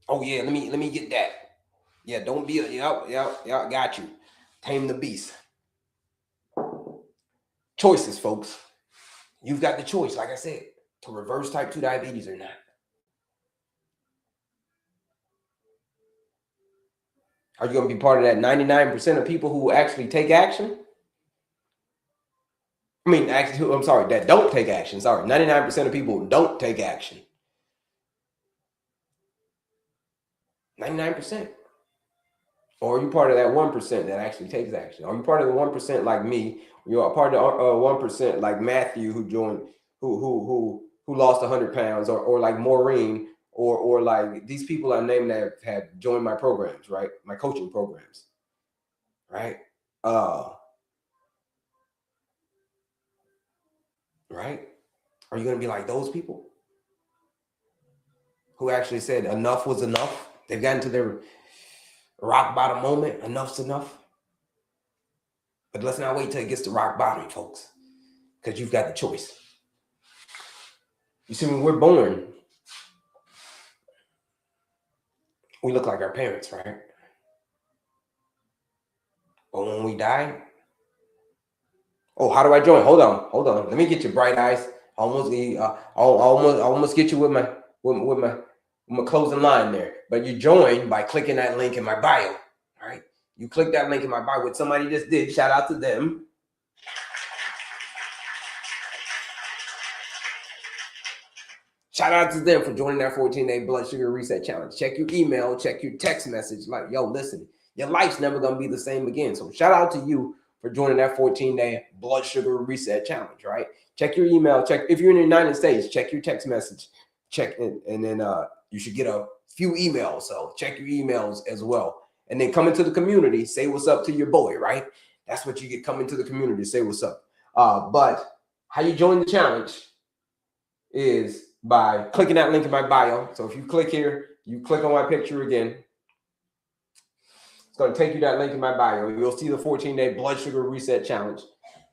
Oh yeah, let me get that. Yeah, don't be a yep, got you. Tame the beast. Choices, folks. You've got the choice, like I said, to reverse type 2 diabetes or not. Are you going to be part of that 99% of people who actually take action? I mean, actually, I'm sorry, that don't take action. Sorry, 99% of people don't take action. 99%. Or are you part of that 1% that actually takes action? Are you part of the 1% like me? You're a part of the 1% like Matthew who joined, who lost 100 pounds, or like Maureen, or like these people I named that have joined my programs, right? My coaching programs, right? Right? Are you gonna be like those people who actually said enough was enough? They've gotten to their rock bottom moment. Enough's enough. But let's not wait till it gets to rock bottom, folks, because you've got the choice. You see, when we're born, we look like our parents, right? But when we die, oh, how do I join? Hold on. Let me get your bright eyes. Almost get you with my closing line there. But you join by clicking that link in my bio, right? You click that link in my bio, what somebody just did. Shout out to them. Shout out to them for joining that 14-day blood sugar reset challenge. Check your email, check your text message. Like, yo, listen, your life's never gonna be the same again. So shout out to you for joining that 14-day blood sugar reset challenge, right? Check your email, check if you're in the United States, check your text message, check in, and then you should get a few emails. So check your emails as well. And then come into the community, say what's up to your boy, right? That's what you get, come into the community, say what's up. But how you join the challenge is by clicking that link in my bio. So if you click here, you click on my picture again, it's going to take you that link in my bio. You'll see the 14-day blood sugar reset challenge.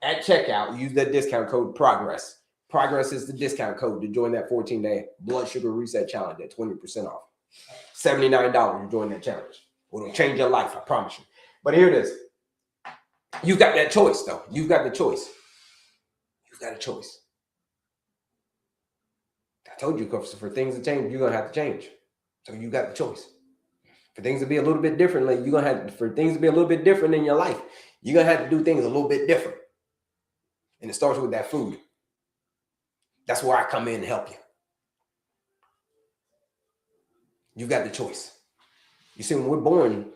At checkout, use that discount code PROGRESS. PROGRESS is the discount code to join that 14-day blood sugar reset challenge at 20% off. $79 to join that challenge. It'll change your life, I promise you. But here it is. You've got that choice, though. You've got the choice. You've got a choice. I told you, for things to change, you're going to have to change. So you got the choice. For things to be a little bit differently, you're going to have to, for things to be a little bit different in your life, you're going to have to do things a little bit different. And it starts with that food. That's where I come in and help you. You've got the choice. You see, when we're born,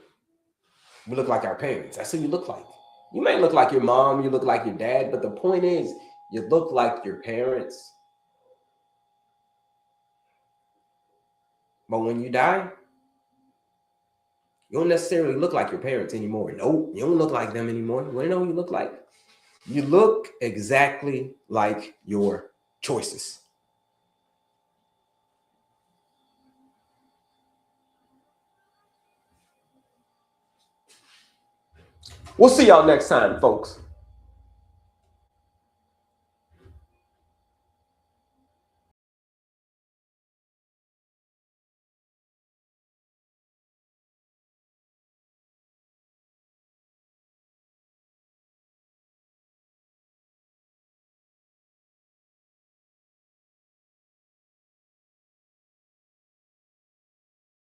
we look like our parents. That's who you look like. You may look like your mom, you look like your dad, but the point is, you look like your parents. But when you die, you don't necessarily look like your parents anymore. Nope, you don't look like them anymore. You know what you look like? You look exactly like your choices. We'll see y'all next time, folks.